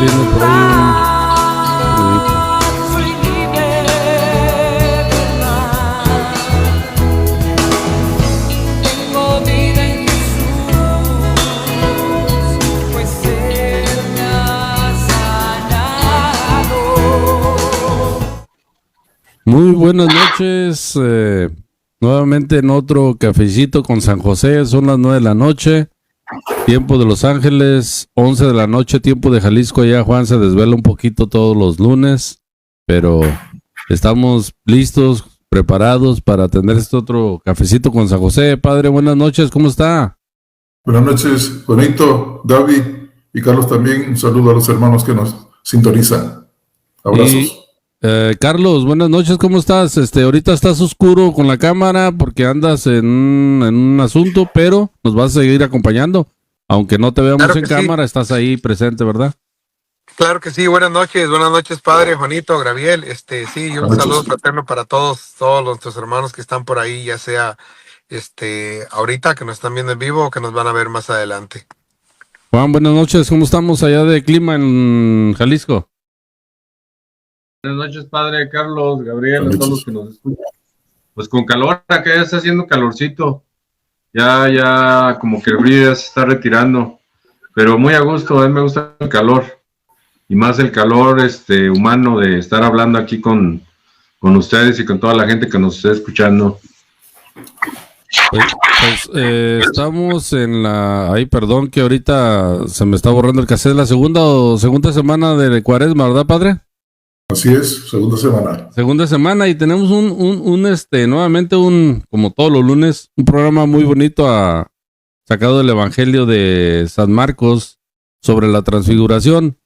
tiene por ahí un... Muy buenas noches, nuevamente en otro cafecito con San José. Son las 9 de la noche, tiempo de Los Ángeles, 11 de la noche, tiempo de Jalisco. Allá Juan se desvela un poquito todos los lunes, pero estamos listos, preparados para tener este otro cafecito con San José. Padre, buenas noches, ¿cómo está? Buenas noches, Juanito, David y Carlos también. Un saludo a los hermanos que nos sintonizan. Abrazos. Carlos, buenas noches, ¿cómo estás? Ahorita estás oscuro con la cámara porque andas en un asunto, pero nos vas a seguir acompañando. Aunque no te veamos Claro en que cámara, estás ahí presente, ¿verdad? Claro que sí, buenas noches, padre, Juanito, Gabriel, sí, un Buenas saludo noches. fraterno para todos nuestros hermanos que están por ahí, ya sea, ahorita que nos están viendo en vivo o que nos van a ver más adelante. Juan, buenas noches, ¿cómo estamos allá de clima en Jalisco? Buenas noches, padre Carlos, Gabriel, Buenas a todos los noches. que nos escuchan. Pues con calor, acá ya está haciendo calorcito. Ya como que el frío ya se está retirando. Pero muy a gusto, a mí me gusta el calor. Y más el calor humano de estar hablando aquí con ustedes y con toda la gente que nos está escuchando. Estamos en la... Ay, perdón que ahorita se me está borrando el cassette. La segunda semana de Cuaresma, ¿verdad, padre? Así es, segunda semana. Segunda semana y tenemos nuevamente como todos los lunes, un programa muy bonito sacado del Evangelio de San Marcos sobre la transfiguración.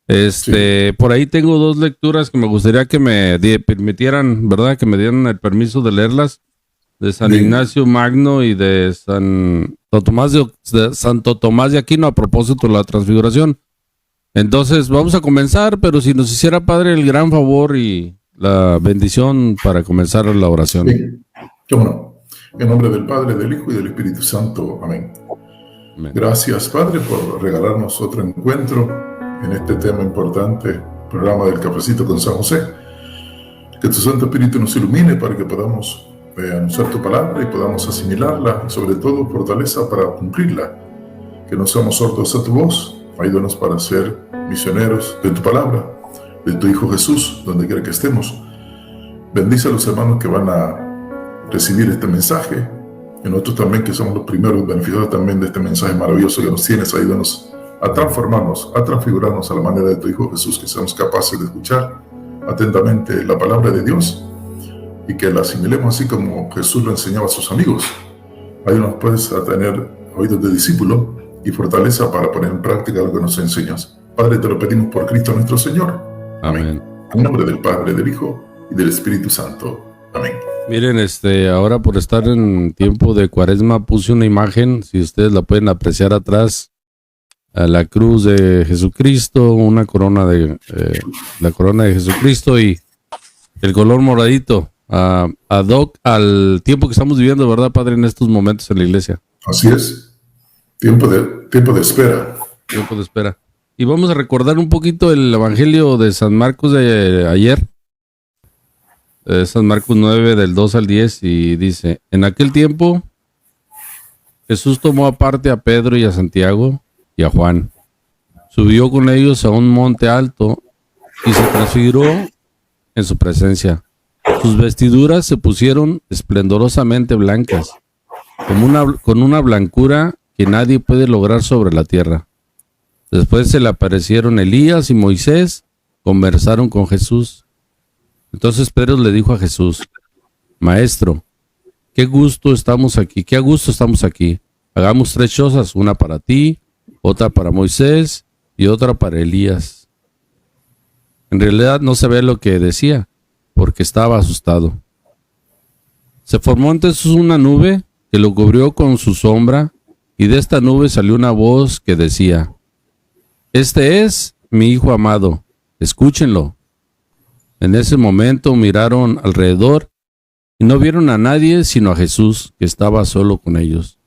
Sí. Por ahí tengo dos lecturas que me gustaría que me permitieran, ¿verdad? Que me dieran el permiso de leerlas, de San Bien. Ignacio Magno y de Santo Tomás de Aquino a propósito de la transfiguración. Entonces vamos a comenzar, pero si nos hiciera, padre, el gran favor y la bendición para comenzar la oración. Bien, cómo no. En nombre del Padre, del Hijo y del Espíritu Santo. Amén. Amén. Gracias, Padre, por regalarnos otro encuentro en este tema importante, programa del Cafecito con San José. Que tu Santo Espíritu nos ilumine para que podamos anunciar tu palabra y podamos asimilarla y sobre todo fortaleza para cumplirla. Que no seamos sordos a tu voz. Ayúdanos para ser misioneros de tu palabra, de tu Hijo Jesús, donde quiera que estemos. Bendice a los hermanos que van a recibir este mensaje, y nosotros también que somos los primeros beneficiados también de este mensaje maravilloso que nos tienes. Ayúdanos a transformarnos, a transfigurarnos a la manera de tu Hijo Jesús, que seamos capaces de escuchar atentamente la palabra de Dios y que la asimilemos así como Jesús lo enseñaba a sus amigos. Ayúdanos pues a tener oídos de discípulo y fortaleza para poner en práctica lo que nos enseñas. Padre, te lo pedimos por Cristo nuestro Señor. Amén. En nombre del Padre, del Hijo y del Espíritu Santo. Amén. Miren, ahora por estar en tiempo de Cuaresma puse una imagen, si ustedes la pueden apreciar atrás, a la cruz de Jesucristo, una corona la corona de Jesucristo y el color moradito, ad hoc al tiempo que estamos viviendo, ¿verdad, padre, en estos momentos en la iglesia? Así es. Tiempo de espera. Tiempo de espera. Y vamos a recordar un poquito el Evangelio de San Marcos de ayer. San Marcos 9, del 2 al 10, y dice: En aquel tiempo, Jesús tomó aparte a Pedro y a Santiago y a Juan. Subió con ellos a un monte alto y se transfiguró en su presencia. Sus vestiduras se pusieron esplendorosamente blancas, con una blancura que nadie puede lograr sobre la tierra. Después se le aparecieron Elías y Moisés, conversaron con Jesús. Entonces Pedro le dijo a Jesús: Maestro, qué a gusto estamos aquí. Hagamos 3 chozas, una para ti, otra para Moisés y otra para Elías. En realidad no se ve lo que decía, porque estaba asustado. Se formó entonces una nube que lo cubrió con su sombra, y de esta nube salió una voz que decía: Este es mi Hijo amado, escúchenlo. En ese momento miraron alrededor y no vieron a nadie sino a Jesús, que estaba solo con ellos.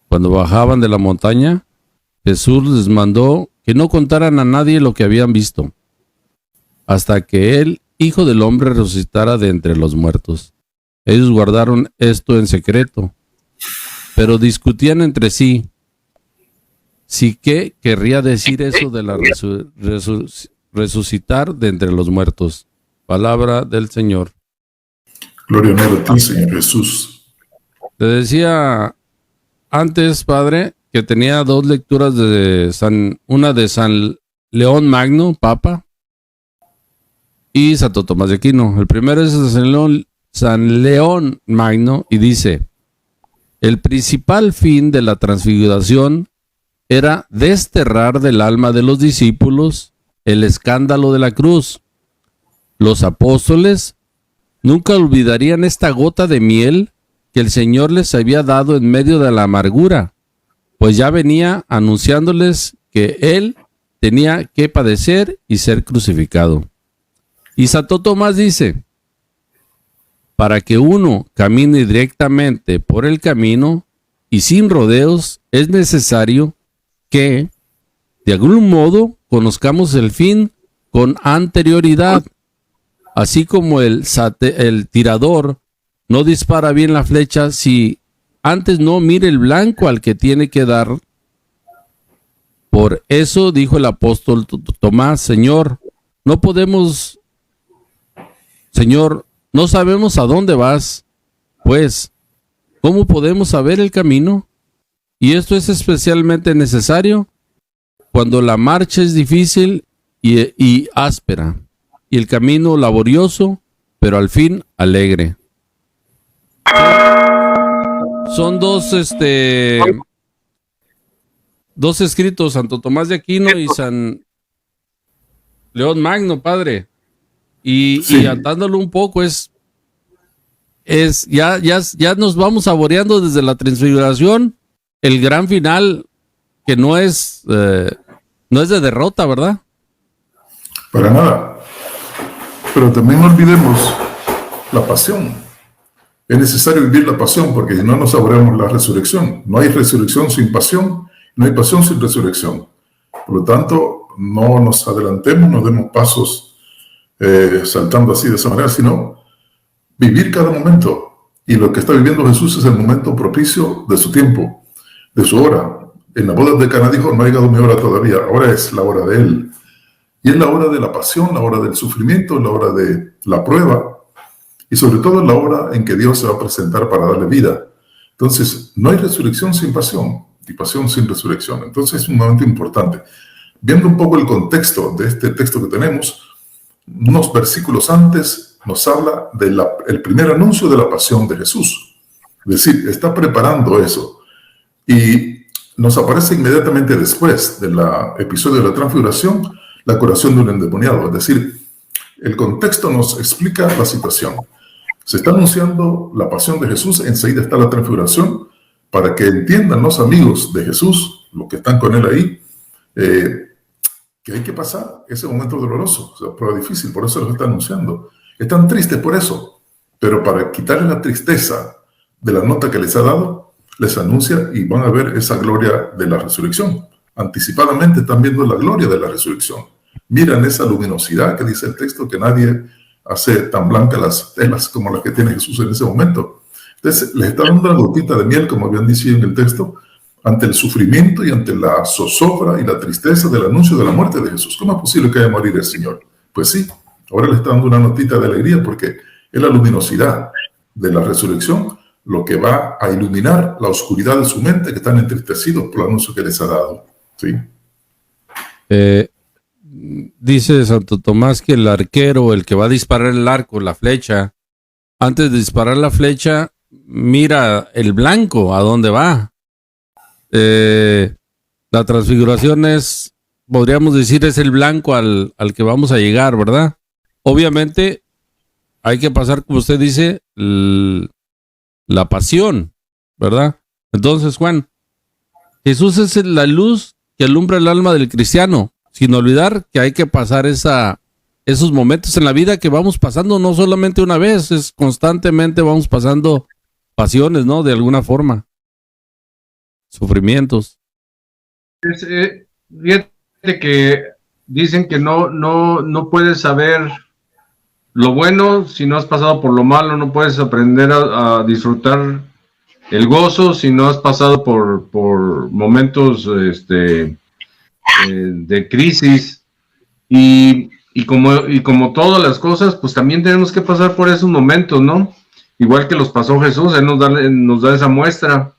Cuando bajaban de la montaña, Jesús les mandó que no contaran a nadie lo que habían visto, hasta que el Hijo del Hombre resucitara de entre los muertos. Ellos guardaron esto en secreto, pero discutían entre sí. Sí, ¿qué querría decir eso de la resucitar de entre los muertos? Palabra del Señor. Gloria y honor a ti, Señor Jesús. Te decía antes, Padre, que tenía dos lecturas una de San León Magno, Papa, y Santo Tomás de Aquino. El primero es San León Magno y dice: el principal fin de la transfiguración era desterrar del alma de los discípulos el escándalo de la cruz. Los apóstoles nunca olvidarían esta gota de miel que el Señor les había dado en medio de la amargura, pues ya venía anunciándoles que Él tenía que padecer y ser crucificado. Y Santo Tomás dice: para que uno camine directamente por el camino y sin rodeos, es necesario que, de algún modo, conozcamos el fin con anterioridad. Así como el tirador no dispara bien la flecha si antes no mire el blanco al que tiene que dar. Por eso dijo el apóstol Tomás: Señor, no sabemos a dónde vas, pues, ¿cómo podemos saber el camino? Y esto es especialmente necesario cuando la marcha es difícil y áspera, y el camino laborioso, pero al fin alegre. Son dos escritos, Santo Tomás de Aquino y San León Magno, Padre. Y atándolo un poco, ya nos vamos saboreando desde la transfiguración el gran final, que no es de derrota, ¿verdad? Para nada. Pero también no olvidemos la pasión. Es necesario vivir la pasión, porque si no nos saboreamos la resurrección. No hay resurrección sin pasión, no hay pasión sin resurrección. Por lo tanto, no nos adelantemos, no demos pasos saltando así de esa manera, sino vivir cada momento. Y lo que está viviendo Jesús es el momento propicio de su tiempo, de su hora. En la boda de Caná dijo: no ha llegado mi hora todavía, ahora es la hora de Él. Y es la hora de la pasión, la hora del sufrimiento, la hora de la prueba, y sobre todo la hora en que Dios se va a presentar para darle vida. Entonces, no hay resurrección sin pasión, y pasión sin resurrección. Entonces, es un momento importante. Viendo un poco el contexto de este texto que tenemos, unos versículos antes nos habla del primer anuncio de la pasión de Jesús. Es decir, está preparando eso. Y nos aparece inmediatamente después del episodio de la transfiguración la curación de un endemoniado. Es decir, el contexto nos explica la situación. Se está anunciando la pasión de Jesús, enseguida está la transfiguración, para que entiendan los amigos de Jesús, los que están con él ahí, que hay que pasar ese momento doloroso, prueba difícil, por eso lo está anunciando. Están tristes por eso, pero para quitarle la tristeza de la nota que les ha dado, les anuncia y van a ver esa gloria de la resurrección. Anticipadamente están viendo la gloria de la resurrección. Miran esa luminosidad que dice el texto, que nadie hace tan blancas las telas como las que tiene Jesús en ese momento. Entonces les está dando una gotita de miel, como habían dicho en el texto, ante el sufrimiento y ante la zozobra y la tristeza del anuncio de la muerte de Jesús. ¿Cómo es posible que haya morir el Señor? Pues sí, ahora le está dando una notita de alegría, porque es la luminosidad de la resurrección lo que va a iluminar la oscuridad de su mente, que están entristecidos por el anuncio que les ha dado. ¿Sí? Dice Santo Tomás que el arquero, el que va a disparar el arco, la flecha, antes de disparar la flecha, mira el blanco, a dónde va. La transfiguración podríamos decir, es el blanco al que vamos a llegar, ¿verdad? Obviamente hay que pasar, como usted dice, la pasión, ¿verdad? Entonces, Juan, Jesús es la luz que alumbra el alma del cristiano, sin olvidar que hay que pasar esos momentos en la vida que vamos pasando no solamente una vez, es constantemente vamos pasando pasiones, ¿no? De alguna forma. Sufrimientos. Fíjate que dicen que no puedes saber lo bueno si no has pasado por lo malo, no puedes aprender a disfrutar el gozo si no has pasado por momentos de crisis. Y como todas las cosas, pues también tenemos que pasar por esos momentos, ¿no? Igual que los pasó Jesús, Él nos da esa muestra.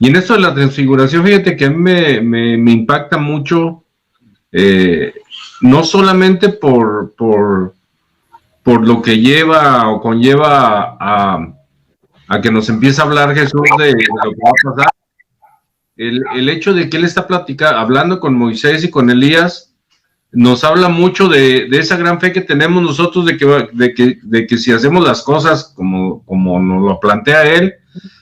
Y en esto de la transfiguración, fíjate que a mí me impacta mucho, no solamente por lo que lleva o conlleva a que nos empiece a hablar Jesús de lo que va a pasar, el hecho de que Él está hablando con Moisés y con Elías, nos habla mucho de esa gran fe que tenemos nosotros de que si hacemos las cosas como nos lo plantea Él,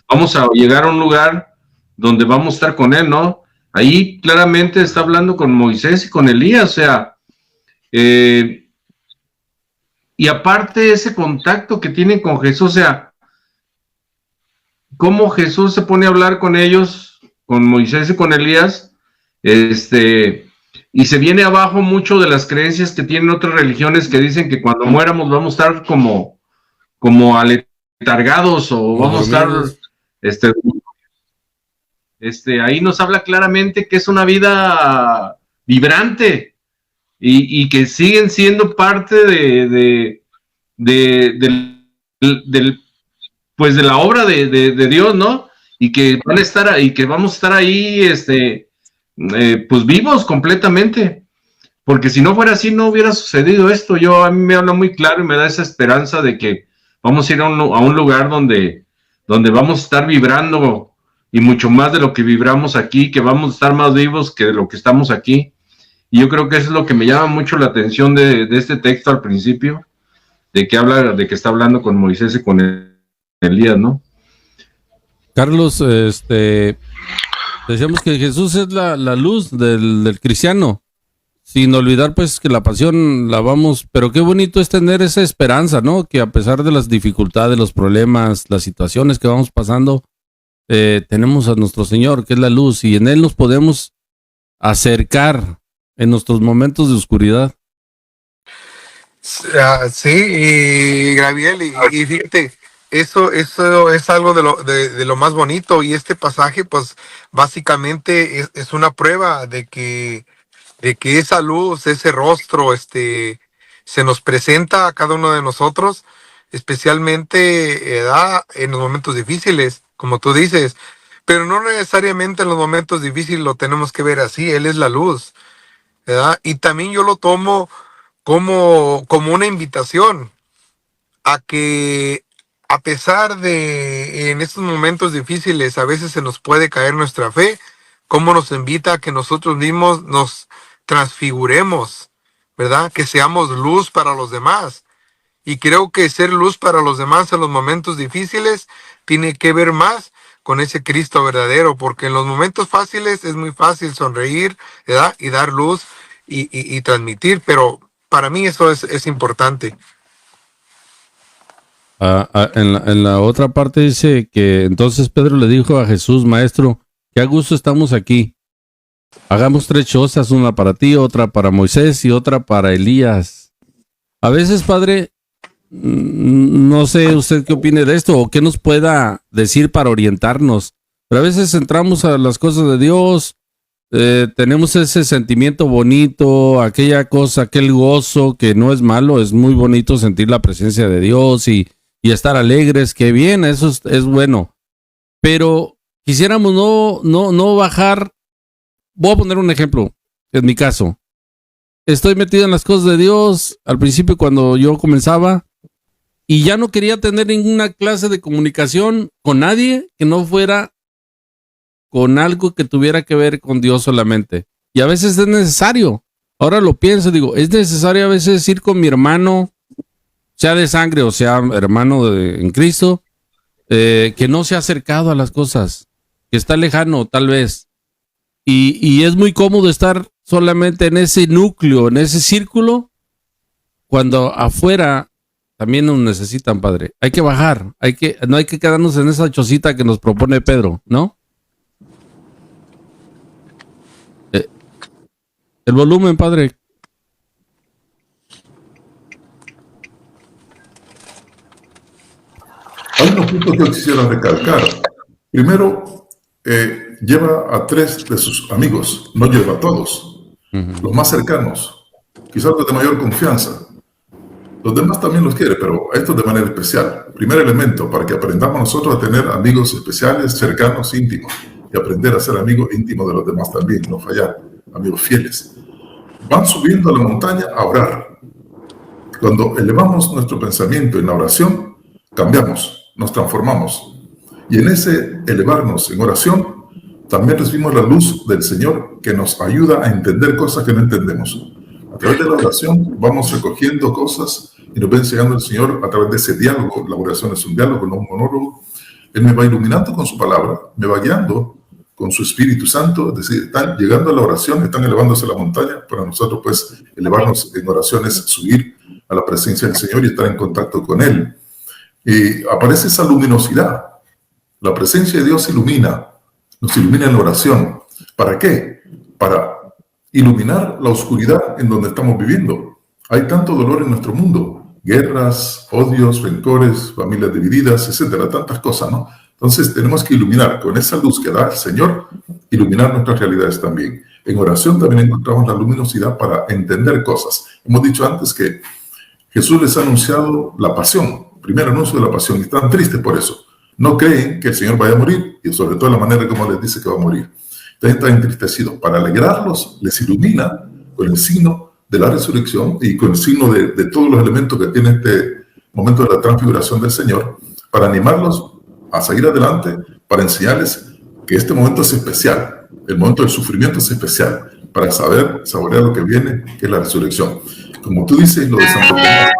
vamos a llegar a un lugar donde vamos a estar con Él, ¿no? Ahí claramente está hablando con Moisés y con Elías, o sea, y aparte ese contacto que tienen con Jesús, o sea, cómo Jesús se pone a hablar con ellos, con Moisés y con Elías, y se viene abajo mucho de las creencias que tienen otras religiones que dicen que cuando muéramos vamos a estar como aletargados o vamos a estar, ahí nos habla claramente que es una vida vibrante y que siguen siendo parte pues de la obra de Dios, ¿no? Y que van a estar ahí, que vamos a estar ahí, pues vivos completamente, porque si no fuera así no hubiera sucedido esto. A mí me habla muy claro y me da esa esperanza de que vamos a ir a un lugar donde vamos a estar vibrando y mucho más de lo que vibramos aquí, que vamos a estar más vivos que de lo que estamos aquí. Y yo creo que eso es lo que me llama mucho la atención de este texto al principio, de que está hablando con Moisés y con Elías, ¿no? Carlos, decíamos que Jesús es la luz del cristiano, sin olvidar pues que la pasión la vamos, pero qué bonito es tener esa esperanza, ¿no? Que a pesar de las dificultades, los problemas, las situaciones que vamos pasando, tenemos a nuestro Señor, que es la luz, y en Él nos podemos acercar en nuestros momentos de oscuridad. Sí, y Gabriel, y fíjate, eso es algo de lo más bonito, y este pasaje pues básicamente es una prueba de que esa luz, ese rostro, se nos presenta a cada uno de nosotros, especialmente en los momentos difíciles, como tú dices, pero no necesariamente en los momentos difíciles lo tenemos que ver así. Él es la luz, ¿verdad? Y también yo lo tomo como una invitación a que, a pesar de en estos momentos difíciles a veces se nos puede caer nuestra fe, como nos invita a que nosotros mismos nos transfiguremos, ¿verdad? Que seamos luz para los demás. Y creo que ser luz para los demás en los momentos difíciles tiene que ver más con ese Cristo verdadero, porque en los momentos fáciles es muy fácil sonreír, ¿verdad? Y dar luz y transmitir, pero para mí eso es importante. En la otra parte dice que entonces Pedro le dijo a Jesús: Maestro, qué a gusto estamos aquí. Hagamos 3 chozas, una para ti, otra para Moisés y otra para Elías. A veces, Padre, no sé usted qué opine de esto o qué nos pueda decir para orientarnos, pero a veces entramos a las cosas de Dios, tenemos ese sentimiento bonito, aquella cosa, aquel gozo que no es malo, es muy bonito sentir la presencia de Dios y estar alegres, que bien, eso es bueno, pero quisiéramos no bajar. Voy a poner un ejemplo, en mi caso. Estoy metido en las cosas de Dios al principio cuando yo comenzaba y ya no quería tener ninguna clase de comunicación con nadie que no fuera con algo que tuviera que ver con Dios solamente. Y a veces es necesario. Ahora lo pienso, digo, es necesario a veces ir con mi hermano, sea de sangre o sea hermano en Cristo, que no se ha acercado a las cosas, que está lejano tal vez. Y es muy cómodo estar solamente en ese núcleo, en ese círculo, cuando afuera también nos necesitan, Padre. Hay que bajar, no hay que quedarnos en esa chocita que nos propone Pedro, ¿no? El volumen, padre. Hay unos puntos que yo quisiera recalcar. Primero, lleva a 3 de sus amigos, no lleva a todos, los más cercanos, quizás los de mayor confianza. Los demás también los quiere, pero a estos de manera especial. Primer elemento, para que aprendamos nosotros a tener amigos especiales, cercanos, íntimos, y aprender a ser amigos íntimos de los demás también, no fallar, amigos fieles. Van subiendo a la montaña a orar. Cuando elevamos nuestro pensamiento en la oración, cambiamos, nos transformamos. Y en ese elevarnos en oración, también recibimos la luz del Señor que nos ayuda a entender cosas que no entendemos. A través de la oración vamos recogiendo cosas y nos va enseñando el Señor a través de ese diálogo. La oración es un diálogo, no un monólogo. Él me va iluminando con su palabra, me va guiando con su Espíritu Santo. Es decir, están llegando a la oración, están elevándose a la montaña. Para nosotros, pues, elevarnos en oración es subir a la presencia del Señor y estar en contacto con Él. Y aparece esa luminosidad. La presencia de Dios ilumina, nos ilumina en la oración. ¿Para qué? Para iluminar la oscuridad en donde estamos viviendo. Hay tanto dolor en nuestro mundo, guerras, odios, rencores, familias divididas, etcétera, tantas cosas, ¿no? Entonces tenemos que iluminar con esa luz que da el Señor, iluminar nuestras realidades también. En oración también encontramos la luminosidad para entender cosas. Hemos dicho antes que Jesús les ha anunciado la pasión, primer anuncio de la pasión, y están tristes por eso. No creen que el Señor vaya a morir, y sobre todo la manera como les dice que va a morir. Entonces están entristecidos. Para alegrarlos, les ilumina con el signo de la resurrección y con el signo de todos los elementos que tiene este momento de la transfiguración del Señor, para animarlos a seguir adelante, para enseñarles que este momento es especial, el momento del sufrimiento es especial, para saborear lo que viene, que es la resurrección. Como tú dices, lo de Santo Tomás,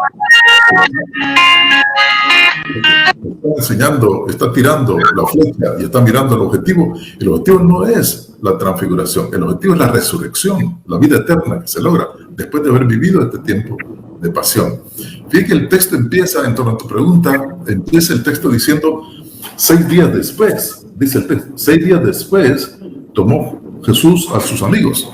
está enseñando, está tirando la flecha y está mirando el objetivo. El objetivo no es la transfiguración, el objetivo es la resurrección, la vida eterna que se logra después de haber vivido este tiempo de pasión. Fíjate que el texto empieza, en torno a tu pregunta, empieza el texto diciendo 6 días después, dice el texto, 6 días después tomó Jesús a sus amigos.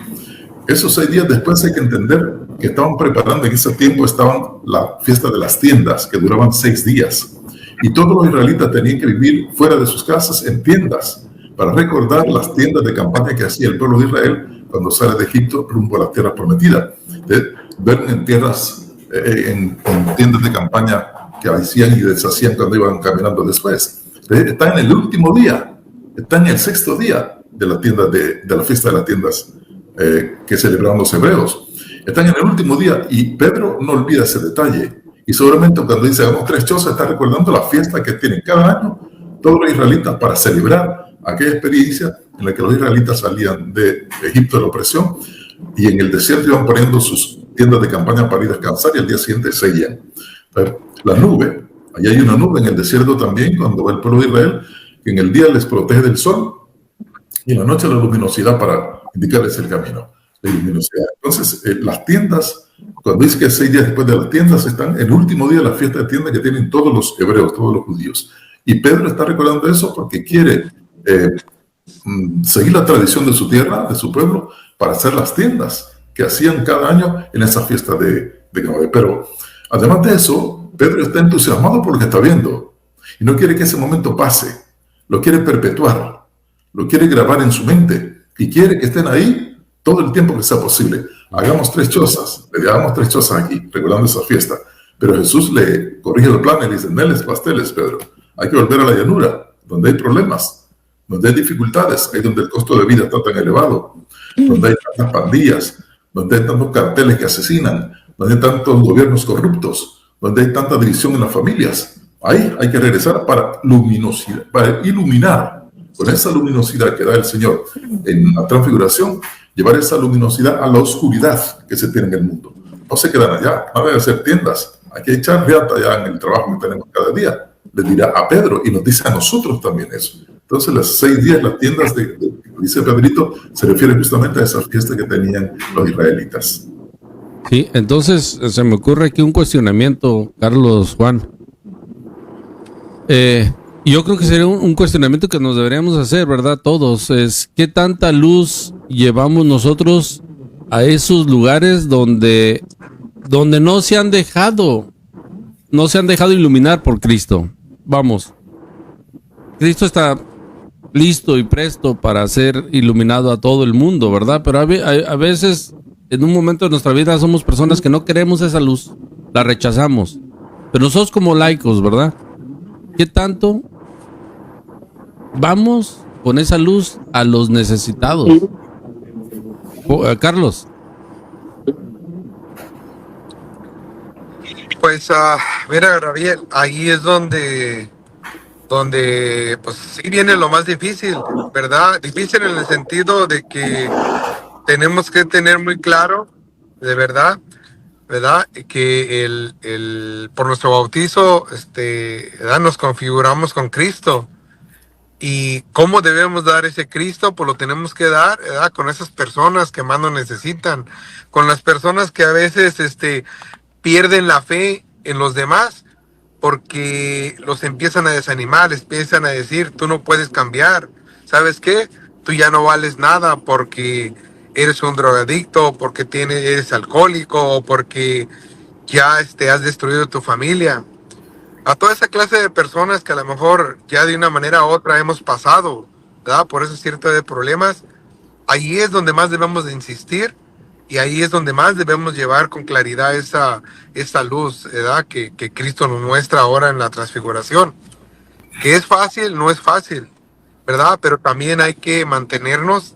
Esos 6 días después hay que entender que estaban preparando, en ese tiempo estaban la fiesta de las tiendas, que duraban 6 días. Y todos los israelitas tenían que vivir fuera de sus casas en tiendas, para recordar las tiendas de campaña que hacía el pueblo de Israel cuando sale de Egipto rumbo a la tierra prometida. Ver en tierras, en tiendas de campaña que hacían y deshacían cuando iban caminando después. Está en el último día, está en el 6º día de la tienda de la fiesta de las tiendas que celebraban los hebreos. Están en el último día y Pedro no olvida ese detalle. Y seguramente cuando dice hagamos 3 chozas, está recordando la fiesta que tienen cada año todos los israelitas para celebrar aquella experiencia en la que los israelitas salían de Egipto de la opresión y en el desierto iban poniendo sus tiendas de campaña para ir a descansar y al día siguiente seguían. La nube, allá hay una nube en el desierto también cuando va el pueblo de Israel, que en el día les protege del sol y en la noche la luminosidad para indicarles el camino. La luminosidad. Entonces, las tiendas, cuando dice que 6 días después de las tiendas, están el último día de la fiesta de tienda que tienen todos los hebreos, todos los judíos. Y Pedro está recordando eso porque quiere seguir la tradición de su tierra, de su pueblo, para hacer las tiendas que hacían cada año en esa fiesta de Gabriel. Pero además de eso, Pedro está entusiasmado por lo que está viendo y no quiere que ese momento pase, lo quiere perpetuar, lo quiere grabar en su mente y quiere que estén ahí todo el tiempo que sea posible. Hagamos 3 chozas, le hagamos 3 chozas aquí, recordando esa fiesta. Pero Jesús le corrige el plan y le dice, neles pasteles, Pedro, hay que volver a la llanura, donde hay problemas, donde hay dificultades, ahí donde el costo de vida está tan elevado, donde hay tantas pandillas, donde hay tantos carteles que asesinan, donde hay tantos gobiernos corruptos, donde hay tanta división en las familias. Ahí hay que regresar para luminosidad, para iluminar, con esa luminosidad que da el Señor en la transfiguración, llevar esa luminosidad a la oscuridad que se tiene en el mundo. No se quedan allá, no debe hacer tiendas, hay que echar reata allá en el trabajo que tenemos cada día. Le dirá a Pedro y nos dice a nosotros también eso. Entonces, las 6 días, las tiendas dice Pedrito, se refiere justamente a esa fiesta que tenían los israelitas. Sí, entonces se me ocurre aquí un cuestionamiento, Carlos, Juan. Yo creo que sería un cuestionamiento que nos deberíamos hacer, ¿verdad? Todos. Es ¿qué tanta luz llevamos nosotros a esos lugares donde no se han dejado iluminar por Cristo. Vamos, Cristo está listo y presto para ser iluminado a todo el mundo, ¿verdad? Pero a veces, en un momento de nuestra vida, somos personas que no queremos esa luz, la rechazamos. Pero nosotros como laicos, ¿verdad? ¿Qué tanto vamos con esa luz a los necesitados? Carlos. Pues mira, Gabriel, ahí es donde pues sí viene lo más difícil, ¿verdad? Difícil en el sentido de que tenemos que tener muy claro, de verdad, que por nuestro bautizo, ¿verdad? Nos configuramos con Cristo. Y cómo debemos dar ese Cristo, pues lo tenemos que dar, ¿verdad? Con esas personas que más nos necesitan, con las personas que a veces pierden la fe en los demás, porque los empiezan a desanimar, les empiezan a decir, tú no puedes cambiar, ¿sabes qué? Tú ya no vales nada porque eres un drogadicto, porque eres alcohólico, o porque ya has destruido tu familia. A toda esa clase de personas que a lo mejor ya de una manera u otra hemos pasado, ¿verdad? Por ese cierto de problemas, ahí es donde más debemos de insistir y ahí es donde más debemos llevar con claridad esa luz, ¿verdad? Que Cristo nos muestra ahora en la transfiguración. Que es fácil, no es fácil, ¿verdad? Pero también hay que mantenernos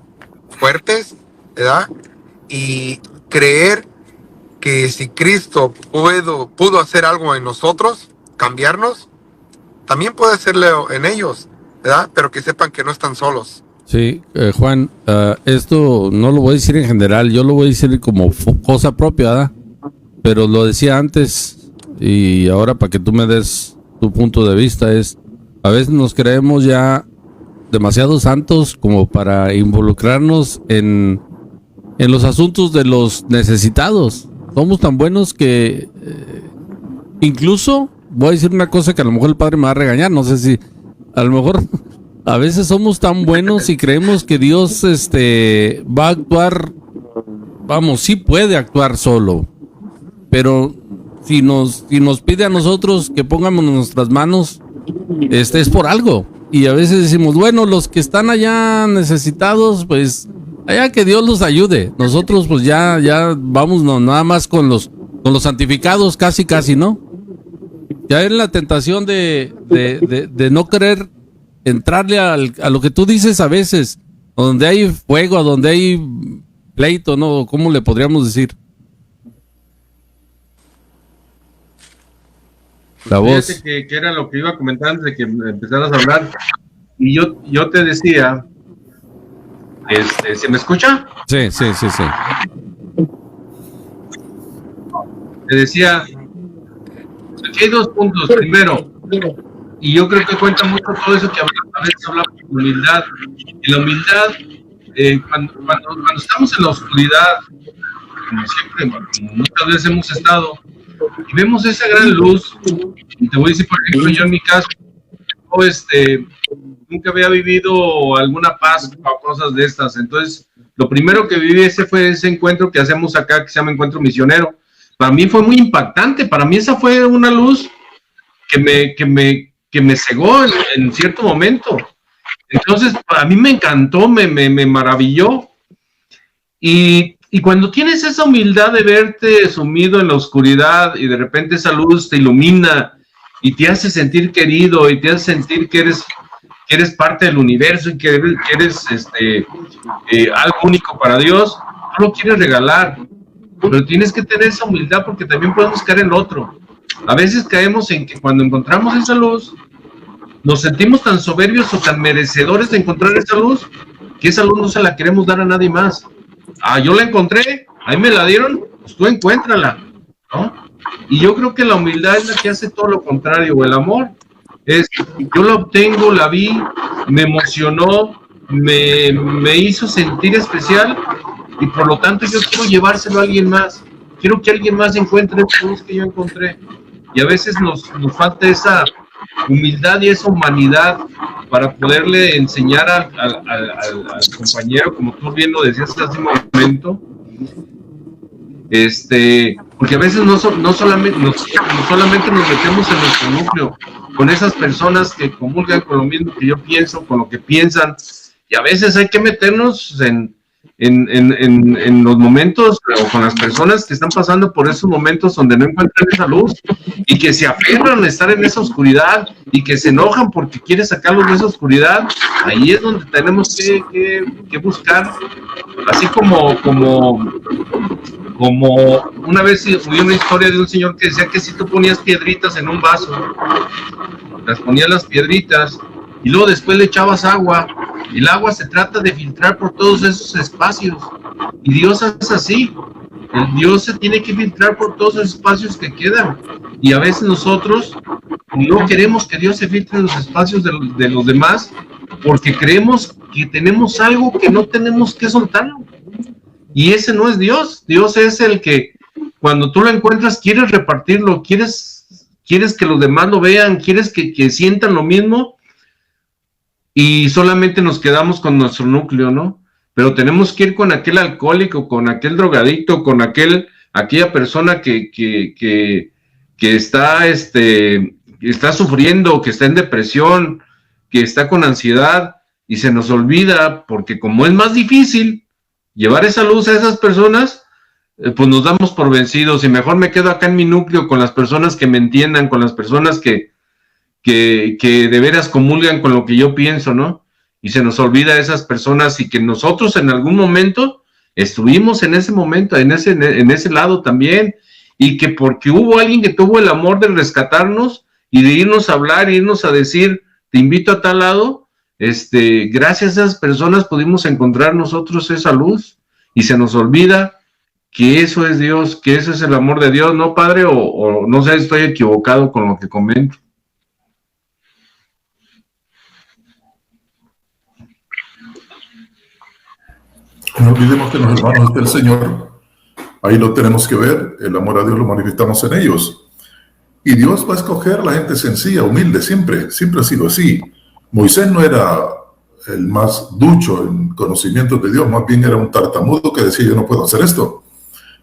fuertes, ¿verdad? Y creer que si Cristo pudo hacer algo en nosotros, cambiarnos, también puede hacerlo en ellos, ¿verdad? Pero que sepan que no están solos. Sí, Juan, esto no lo voy a decir en general, yo lo voy a decir como cosa propia, ¿verdad? Pero lo decía antes y ahora para que tú me des tu punto de vista a veces nos creemos ya demasiado santos como para involucrarnos en los asuntos de los necesitados. Somos tan buenos que incluso voy a decir una cosa que a lo mejor el padre me va a regañar, no sé si a lo mejor a veces somos tan buenos y creemos que Dios va a actuar, vamos, sí puede actuar solo, pero si nos pide a nosotros que pongamos nuestras manos, es por algo. Y a veces decimos, bueno, los que están allá necesitados, pues allá que Dios los ayude. Nosotros pues ya vamos nada más con los santificados, casi, ¿no? Ya es la tentación de no querer entrarle a lo que tú dices a veces, donde hay fuego, donde hay pleito, ¿no? ¿Cómo le podríamos decir? La voz. Fíjate que era lo que iba a comentar antes de que empezaras a hablar. Y yo te decía, ¿se me escucha? Sí. Te decía, aquí hay dos puntos. Primero, y yo creo que cuenta mucho todo eso que a veces hablamos de humildad. Y la humildad, cuando estamos en la oscuridad, como siempre, muchas veces hemos estado, y vemos esa gran luz, y te voy a decir, por ejemplo, yo en mi caso, nunca había vivido alguna paz o cosas de estas. Entonces, lo primero que viví fue ese encuentro que hacemos acá, que se llama Encuentro Misionero. Para mí fue muy impactante. Para mí esa fue una luz que me cegó en cierto momento. Entonces, a mí me encantó, me maravilló. Y cuando tienes esa humildad de verte sumido en la oscuridad y de repente esa luz te ilumina y te hace sentir querido y te hace sentir que eres parte del universo y que eres algo único para Dios, tú lo quieres regalar, pero tienes que tener esa humildad porque también podemos caer en lo otro. A veces caemos en que cuando encontramos esa luz, nos sentimos tan soberbios o tan merecedores de encontrar esa luz, que esa luz no se la queremos dar a nadie más. Yo la encontré, ahí me la dieron, pues tú encuéntrala, ¿no? Y yo creo que la humildad es la que hace todo lo contrario, o el amor. Yo la obtengo, la vi, me emocionó, me hizo sentir especial y por lo tanto yo quiero llevárselo a alguien más. Quiero que alguien más encuentre esa luz que yo encontré. Y a veces nos falta esa humildad y esa humanidad para poderle enseñar al compañero, como tú bien lo decías hace un momento, Porque a veces no solamente nos metemos en nuestro núcleo con esas personas que comulgan con lo mismo que yo pienso, con lo que piensan, y a veces hay que meternos en los momentos o con las personas que están pasando por esos momentos donde no encuentran esa luz y que se aferran a estar en esa oscuridad y que se enojan porque quiere sacarlos de esa oscuridad. Ahí es donde tenemos que buscar, así como una vez oí una historia de un señor que decía que si tú ponías piedritas en un vaso, las ponías las piedritas y luego después le echabas agua, y el agua se trata de filtrar por todos esos espacios, y Dios es así. El Dios se tiene que filtrar por todos esos espacios que quedan, y a veces nosotros no queremos que Dios se filtre en los espacios de los demás, porque creemos que tenemos algo que no tenemos que soltarlo, y ese no es Dios. Dios es el que cuando tú lo encuentras quieres repartirlo, quieres que los demás lo vean, quieres que sientan lo mismo, y solamente nos quedamos con nuestro núcleo, ¿no? Pero tenemos que ir con aquel alcohólico, con aquel drogadicto, con aquella persona que está sufriendo, que está en depresión, que está con ansiedad, y se nos olvida, porque como es más difícil llevar esa luz a esas personas, pues nos damos por vencidos, y mejor me quedo acá en mi núcleo con las personas que me entiendan, con las personas que de veras comulgan con lo que yo pienso, ¿no? Y se nos olvida a esas personas, y que nosotros en algún momento estuvimos en ese momento, en ese lado también, y que porque hubo alguien que tuvo el amor de rescatarnos y de irnos a hablar, irnos a decir, te invito a tal lado, gracias a esas personas pudimos encontrar nosotros esa luz, y se nos olvida que eso es Dios, que eso es el amor de Dios, ¿no, Padre? O no sé, estoy equivocado con lo que comento. No olvidemos que los hermanos del Señor, ahí lo tenemos que ver, el amor a Dios lo manifestamos en ellos. Y Dios va a escoger a la gente sencilla, humilde, siempre ha sido así. Moisés no era el más ducho en conocimientos de Dios, más bien era un tartamudo que decía, yo no puedo hacer esto.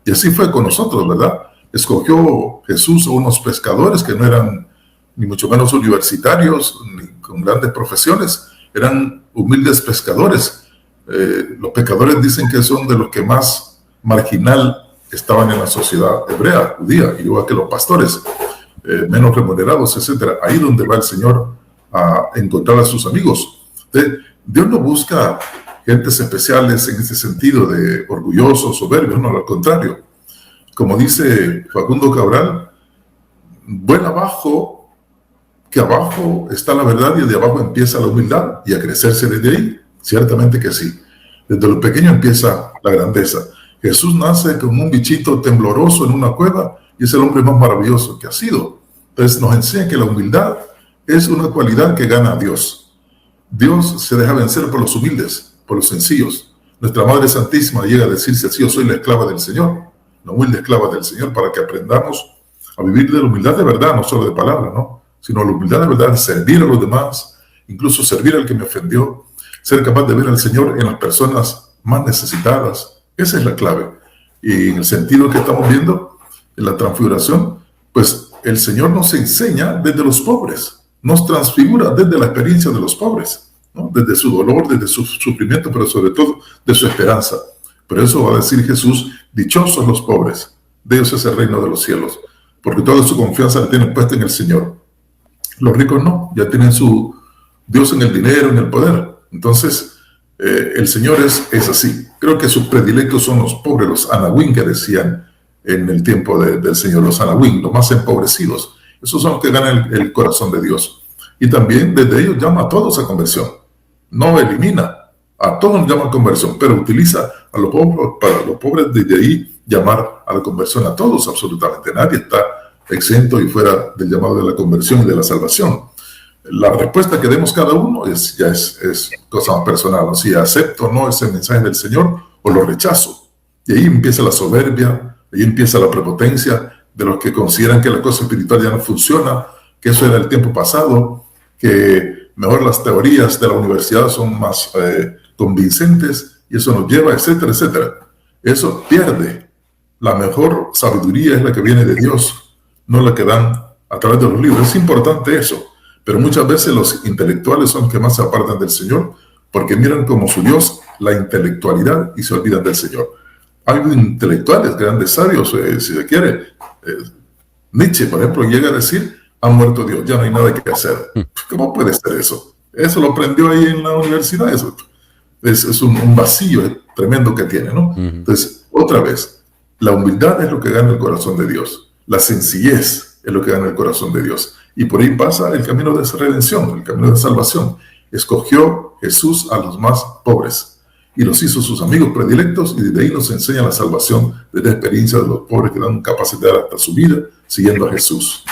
Y así fue con nosotros, ¿verdad? Escogió Jesús a unos pescadores que no eran ni mucho menos universitarios, ni con grandes profesiones, eran humildes pescadores. Los pecadores dicen que son de los que más marginal estaban en la sociedad hebrea, judía, igual que los pastores, menos remunerados, etc. Ahí donde va el Señor a encontrar a sus amigos. Dios no busca gentes especiales en ese sentido de orgullosos, soberbios, no, al contrario. Como dice Facundo Cabral, vuela abajo, que abajo está la verdad y de abajo empieza la humildad, y a crecerse desde ahí. Ciertamente que sí. Desde lo pequeño empieza la grandeza. Jesús nace como un bichito tembloroso en una cueva y es el hombre más maravilloso que ha sido. Entonces nos enseña que la humildad es una cualidad que gana a Dios. Dios se deja vencer por los humildes, por los sencillos. Nuestra Madre Santísima llega a decirse así: yo soy la esclava del Señor, la humilde esclava del Señor, para que aprendamos a vivir de la humildad de verdad, no solo de palabra, ¿no? Sino la humildad de verdad, servir a los demás, incluso servir al que me ofendió. Ser capaz de ver al Señor en las personas más necesitadas. Esa es la clave. Y en el sentido que estamos viendo en la transfiguración, pues el Señor nos enseña desde los pobres, nos transfigura desde la experiencia de los pobres, ¿no? Desde su dolor, desde su sufrimiento, pero sobre todo de su esperanza. Por eso va a decir Jesús: dichosos los pobres, de ellos es el reino de los cielos, porque toda su confianza la tienen puesta en el Señor. Los ricos no, ya tienen su Dios en el dinero, en el poder. Entonces, el Señor es así. Creo que sus predilectos son los pobres, los anahuín, que decían en el tiempo del Señor, los anahuín, los más empobrecidos. Esos son los que ganan el corazón de Dios. Y también desde ellos llama a todos a conversión. No elimina, a todos nos llama a conversión, pero utiliza a los pobres, para los pobres desde ahí llamar a la conversión a todos, absolutamente. Nadie está exento y fuera del llamado de la conversión y de la salvación. La respuesta que demos cada uno es cosa más personal, ¿no? Si acepto o no ese mensaje del Señor o lo rechazo. Y ahí empieza la soberbia, ahí empieza la prepotencia de los que consideran que la cosa espiritual ya no funciona, que eso era el tiempo pasado, que mejor las teorías de la universidad son más convincentes, y eso nos lleva, etcétera, etcétera. eso pierde. La mejor sabiduría es la que viene de Dios, no la que dan a través de los libros. Es importante eso, pero muchas veces los intelectuales son los que más se apartan del Señor, porque miran como su Dios la intelectualidad y se olvidan del Señor. Hay intelectuales, grandes sabios, si se quiere. Nietzsche, por ejemplo, llega a decir: ha muerto Dios, ya no hay nada que hacer. ¿Cómo puede ser eso? Eso lo aprendió ahí en la universidad. Eso es un vacío tremendo que tiene, ¿no? Entonces, otra vez, la humildad es lo que gana el corazón de Dios. La sencillez es lo que gana el corazón de Dios. Y por ahí pasa el camino de esa redención, el camino de salvación. Escogió Jesús a los más pobres y los hizo sus amigos predilectos, y desde ahí nos enseña la salvación de la experiencia de los pobres que dan capacidad hasta su vida siguiendo a Jesús.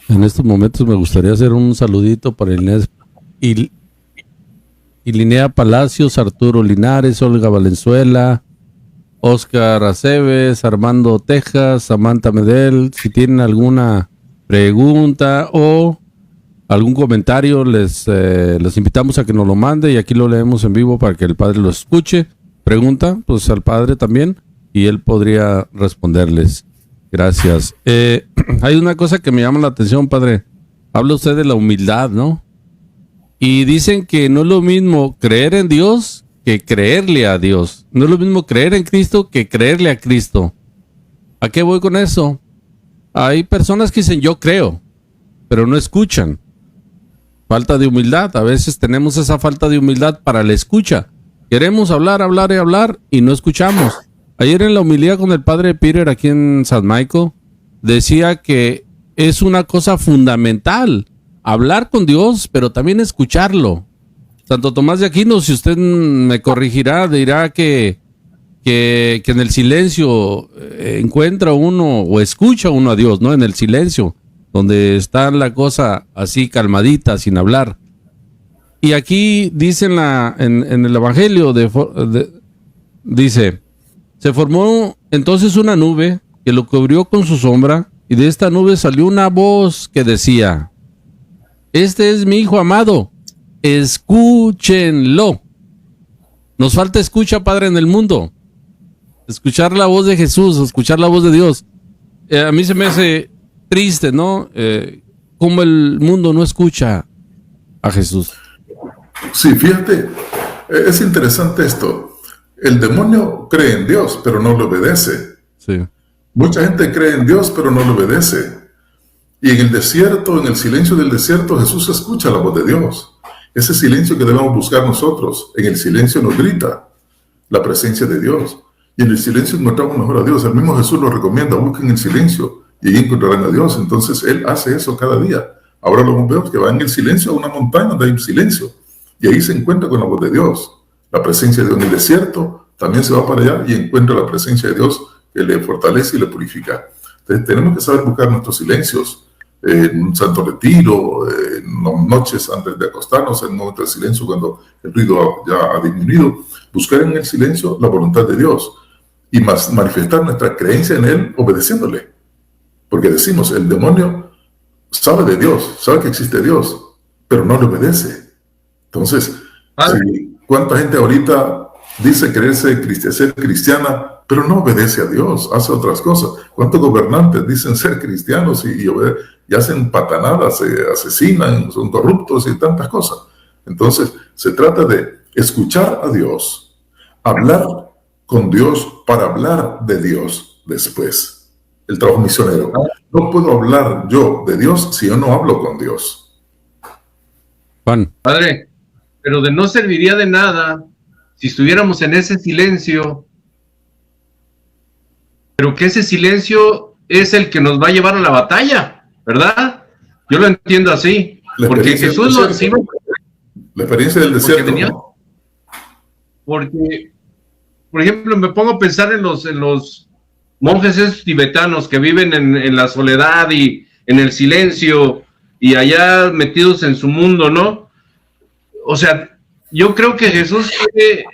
En estos momentos me gustaría hacer un saludito para Linnea Palacios, Arturo Linares, Olga Valenzuela, Oscar Aceves, Armando Tejas, Samantha Medel. Si tienen alguna pregunta o algún comentario, les invitamos a que nos lo mande y aquí lo leemos en vivo para que el padre lo escuche. Pregunta pues al padre también y él podría responderles. Gracias. Hay una cosa que me llama la atención, padre. Habla usted de la humildad, ¿no? Y dicen que no es lo mismo creer en Dios que creerle a Dios. No es lo mismo creer en Cristo que creerle a Cristo. ¿A qué voy con eso? Hay personas que dicen yo creo, pero no escuchan. Falta de humildad. A veces tenemos esa falta de humildad para la escucha. Queremos hablar y no escuchamos. Ayer en la homilía con el padre Peter aquí en San Michael decía que es una cosa fundamental hablar con Dios, pero también escucharlo. Santo Tomás de Aquino, si usted me corregirá, dirá que en el silencio encuentra uno o escucha uno a Dios, ¿no? En el silencio, donde está la cosa así calmadita, sin hablar. Y aquí dice en el Evangelio, dice, se formó entonces una nube que lo cubrió con su sombra, y de esta nube salió una voz que decía: este es mi hijo amado, escúchenlo. Nos falta escucha, padre, en el mundo. Escuchar la voz de Jesús, escuchar la voz de Dios. A mí se me hace triste, ¿no? Cómo el mundo no escucha a Jesús. Sí, fíjate, es interesante esto. El demonio cree en Dios, pero no le obedece. Sí. Mucha gente cree en Dios, pero no le obedece. Y en el desierto, en el silencio del desierto, Jesús escucha la voz de Dios. Ese silencio que debemos buscar nosotros. En el silencio nos grita la presencia de Dios. Y en el silencio encontramos mejor a Dios. El mismo Jesús lo recomienda: busquen el silencio y ahí encontrarán a Dios. Entonces Él hace eso cada día. Ahora lo vemos que va en el silencio a una montaña donde hay un silencio. Y ahí se encuentra con la voz de Dios. La presencia de Dios en el desierto, también se va para allá y encuentra la presencia de Dios que le fortalece y le purifica. Entonces tenemos que saber buscar nuestros silencios. En un santo retiro, en noches antes de acostarnos, en un momento de silencio cuando el ruido ya ha disminuido, buscar en el silencio la voluntad de Dios y manifestar nuestra creencia en Él obedeciéndole. Porque decimos, el demonio sabe de Dios, sabe que existe Dios, pero no le obedece. Entonces, ¿cuánta gente ahorita dice quererse ser cristiana, pero no obedece a Dios, hace otras cosas? ¿Cuántos gobernantes dicen ser cristianos y hacen patanadas, se asesinan, son corruptos y tantas cosas? Entonces, se trata de escuchar a Dios, hablar con Dios para hablar de Dios después. El trabajo misionero. No puedo hablar yo de Dios si yo no hablo con Dios. Juan. Padre, pero de no serviría de nada si estuviéramos en ese silencio, pero que ese silencio es el que nos va a llevar a la batalla, ¿verdad? Yo lo entiendo así, porque Jesús lo decía. La experiencia del desierto. Porque, por ejemplo, me pongo a pensar en los monjes esos tibetanos que viven en la soledad y en el silencio y allá metidos en su mundo, ¿no? O sea, yo creo que Jesús quiere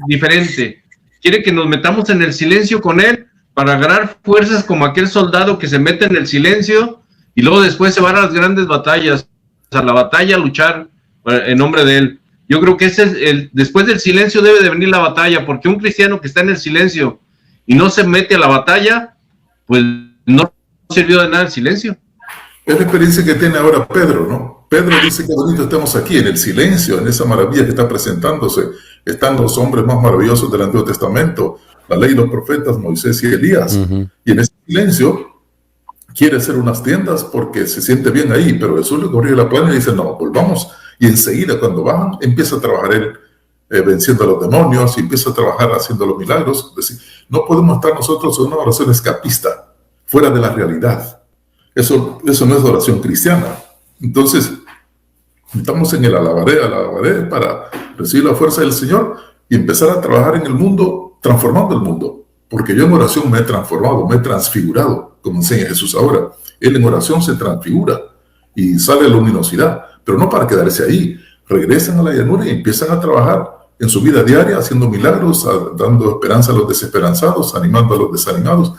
diferente. Quiere que nos metamos en el silencio con Él para agarrar fuerzas como aquel soldado que se mete en el silencio y luego después se van a las grandes batallas, a la batalla a luchar en nombre de Él. Yo creo que ese es después del silencio debe de venir la batalla, porque un cristiano que está en el silencio y no se mete a la batalla, pues no sirvió de nada el silencio. Es la experiencia que tiene ahora Pedro, ¿no? Pedro dice que bonito estamos aquí, en el silencio, en esa maravilla que está presentándose. Están los hombres más maravillosos del Antiguo Testamento, la ley, los profetas, Moisés y Elías. Y en ese silencio quiere hacer unas tiendas porque se siente bien ahí, pero Jesús le corrió la plana y dice, no, volvamos. Y enseguida, cuando bajan, empieza a trabajar él venciendo a los demonios y empieza a trabajar haciendo los milagros. Es decir, no podemos estar nosotros en una oración escapista, fuera de la realidad. Eso no es oración cristiana. Entonces, estamos en el alabaré para recibir la fuerza del Señor y empezar a trabajar en el mundo, transformando el mundo. Porque yo en oración me he transformado, me he transfigurado, como enseña Jesús ahora. Él en oración se transfigura y sale luminosidad, pero no para quedarse ahí. Regresan a la llanura y empiezan a trabajar en su vida diaria, haciendo milagros, dando esperanza a los desesperanzados, animando a los desanimados.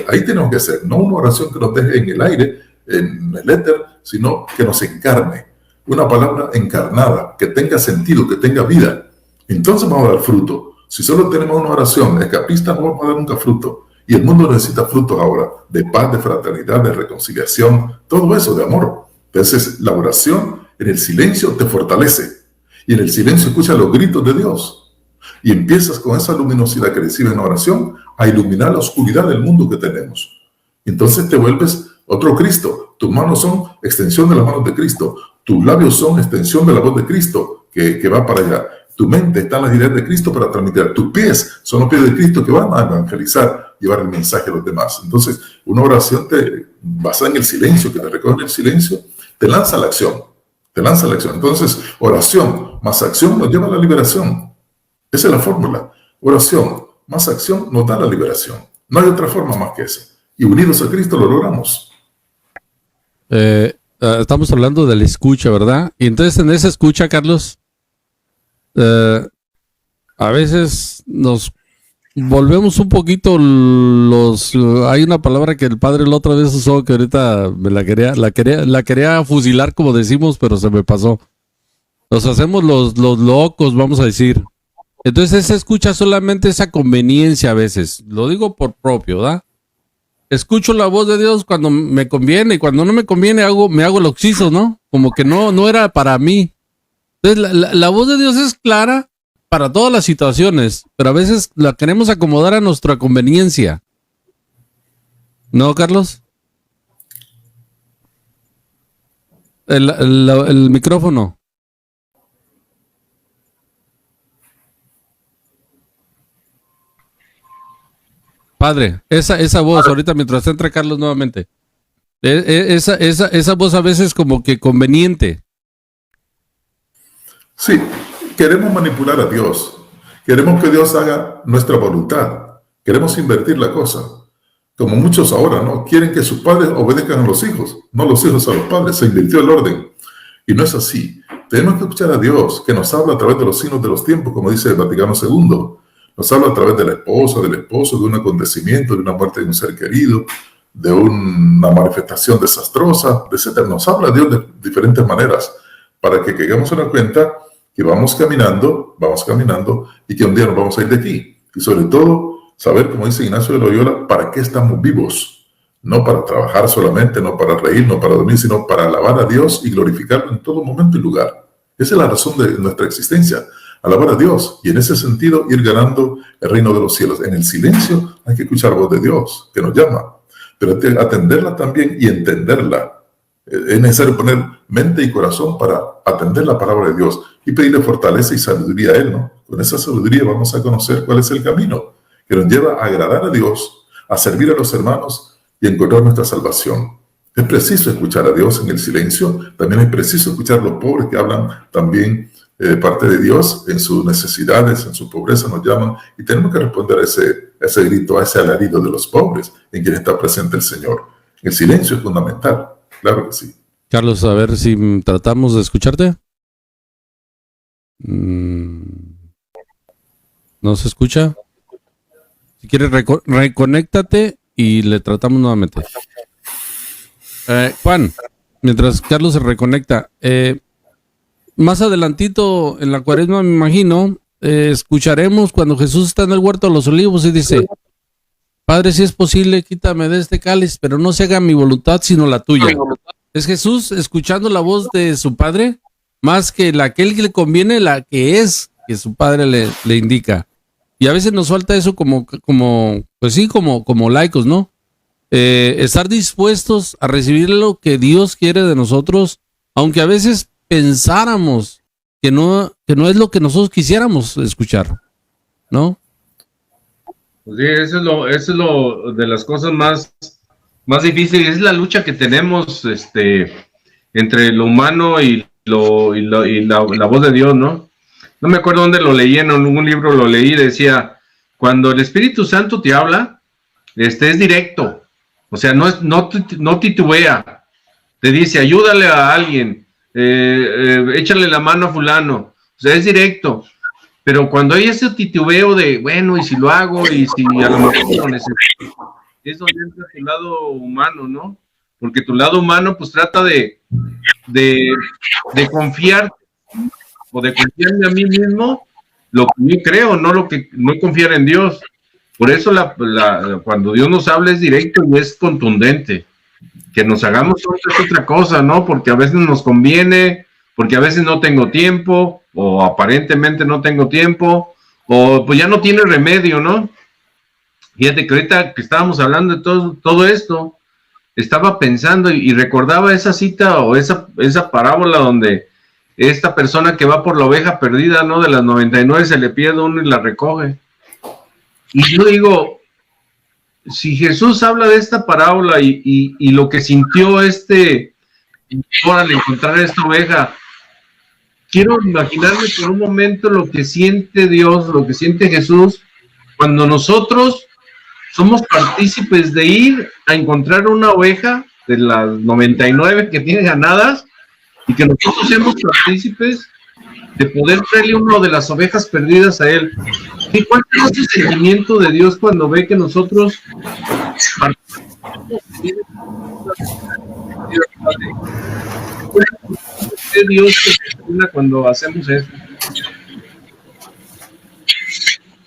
Ahí tenemos que hacer, no una oración que nos deje en el aire, en el éter, sino que nos encarne. Una palabra encarnada, que tenga sentido, que tenga vida. Entonces vamos a dar fruto. Si solo tenemos una oración escapista, no vamos a dar nunca fruto. Y el mundo necesita frutos ahora, de paz, de fraternidad, de reconciliación, todo eso, de amor. Entonces la oración en el silencio te fortalece. Y en el silencio escuchas los gritos de Dios. Y empiezas con esa luminosidad que recibes en la oración a iluminar la oscuridad del mundo que tenemos. Entonces te vuelves otro Cristo. Tus manos son extensión de las manos de Cristo. Tus labios son extensión de la voz de Cristo que va para allá. Tu mente está en las ideas de Cristo para transmitir. Tus pies son los pies de Cristo que van a evangelizar, llevar el mensaje a los demás. Entonces, una oración basada en el silencio, que te recoge en el silencio, te lanza a la acción. Te lanza a la acción. Entonces, oración más acción nos lleva a la liberación. Esa es la fórmula. Oración más acción nos da la liberación. No hay otra forma más que esa. Y unidos a Cristo lo logramos. Estamos hablando de la escucha, ¿verdad? Y entonces en esa escucha, Carlos, a veces nos volvemos un poquito hay una palabra que el padre la otra vez usó que ahorita me la quería fusilar, como decimos, pero se me pasó. Nos hacemos los locos, vamos a decir. Entonces esa escucha solamente esa conveniencia a veces. Lo digo por propio, ¿verdad? Escucho la voz de Dios cuando me conviene y cuando no me conviene me hago el oxiso, ¿no? Como que no era para mí. Entonces la voz de Dios es clara para todas las situaciones, pero a veces la queremos acomodar a nuestra conveniencia. ¿No, Carlos? El micrófono. Padre, esa voz, ahorita mientras entra Carlos nuevamente, esa voz a veces como que conveniente. Sí, queremos manipular a Dios. Queremos que Dios haga nuestra voluntad. Queremos invertir la cosa. Como muchos ahora, ¿no? Quieren que sus padres obedezcan a los hijos, no los hijos a los padres. Se invirtió el orden. Y no es así. Tenemos que escuchar a Dios, que nos habla a través de los signos de los tiempos, como dice el Vaticano II. Nos habla a través de la esposa, del esposo, de un acontecimiento, de una muerte de un ser querido, de una manifestación desastrosa, etc. Nos habla Dios de diferentes maneras para que caigamos en la cuenta que vamos caminando y que un día nos vamos a ir de aquí. Y sobre todo, saber, como dice Ignacio de Loyola, para qué estamos vivos. No para trabajar solamente, no para reír, no para dormir, sino para alabar a Dios y glorificarlo en todo momento y lugar. Esa es la razón de nuestra existencia. Alabar a Dios y en ese sentido ir ganando el reino de los cielos. En el silencio hay que escuchar la voz de Dios que nos llama, pero atenderla también y entenderla. Es necesario poner mente y corazón para atender la palabra de Dios y pedirle fortaleza y sabiduría a Él, ¿no? Con esa sabiduría vamos a conocer cuál es el camino que nos lleva a agradar a Dios, a servir a los hermanos y a encontrar nuestra salvación. Es preciso escuchar a Dios en el silencio, también es preciso escuchar a los pobres que hablan también parte de Dios en sus necesidades, en su pobreza nos llaman y tenemos que responder a ese grito, a ese alarido de los pobres en quien está presente el Señor. El silencio es fundamental, claro que sí. Carlos, a ver si tratamos de escucharte. ¿No se escucha? Si quieres, reconéctate y le tratamos nuevamente. Juan, mientras Carlos se reconecta, más adelantito en la Cuaresma, me imagino, escucharemos cuando Jesús está en el huerto de los olivos y dice: Padre, si es posible, quítame de este cáliz, pero no se haga mi voluntad sino la tuya. Es Jesús escuchando la voz de su Padre, más que la que él le conviene, la que es que su Padre le indica. Y a veces nos falta eso como laicos, ¿no? Estar dispuestos a recibir lo que Dios quiere de nosotros, aunque a veces pensáramos que no es lo que nosotros quisiéramos escuchar, ¿no? Pues sí, eso es lo de las cosas más difíciles, es la lucha que tenemos entre lo humano y la voz de Dios, ¿no? No me acuerdo dónde lo leí, en algún libro lo leí, decía: cuando el Espíritu Santo te habla, es directo, o sea, no titubea, te dice: ayúdale a alguien, échale la mano a fulano, o sea, es directo. Pero cuando hay ese titubeo de, bueno, y si lo hago, y si a lo mejor lo necesito, es donde entra tu lado humano, ¿no? Porque tu lado humano, pues, trata de confiar, o de confiarme a mí mismo, lo que yo creo, no confiar en Dios. Por eso cuando Dios nos habla es directo y es contundente. Que nos hagamos otra cosa, ¿no? Porque a veces nos conviene, porque a veces no tengo tiempo, o aparentemente no tengo tiempo, o pues ya no tiene remedio, ¿no? Fíjate que ahorita que estábamos hablando de todo esto, estaba pensando y recordaba esa cita o esa parábola donde esta persona que va por la oveja perdida, ¿no? De las 99 se le pierde uno y la recoge. Y yo digo, si Jesús habla de esta parábola y lo que sintió al encontrar esta oveja, quiero imaginarme por un momento lo que siente Dios, lo que siente Jesús, cuando nosotros somos partícipes de ir a encontrar una oveja de las 99 que tiene ganadas, y que nosotros seamos partícipes de poder traerle una de las ovejas perdidas a Él. ¿Y cuál es ese sentimiento de Dios cuando ve que nosotros participamos de Dios cuando hacemos eso?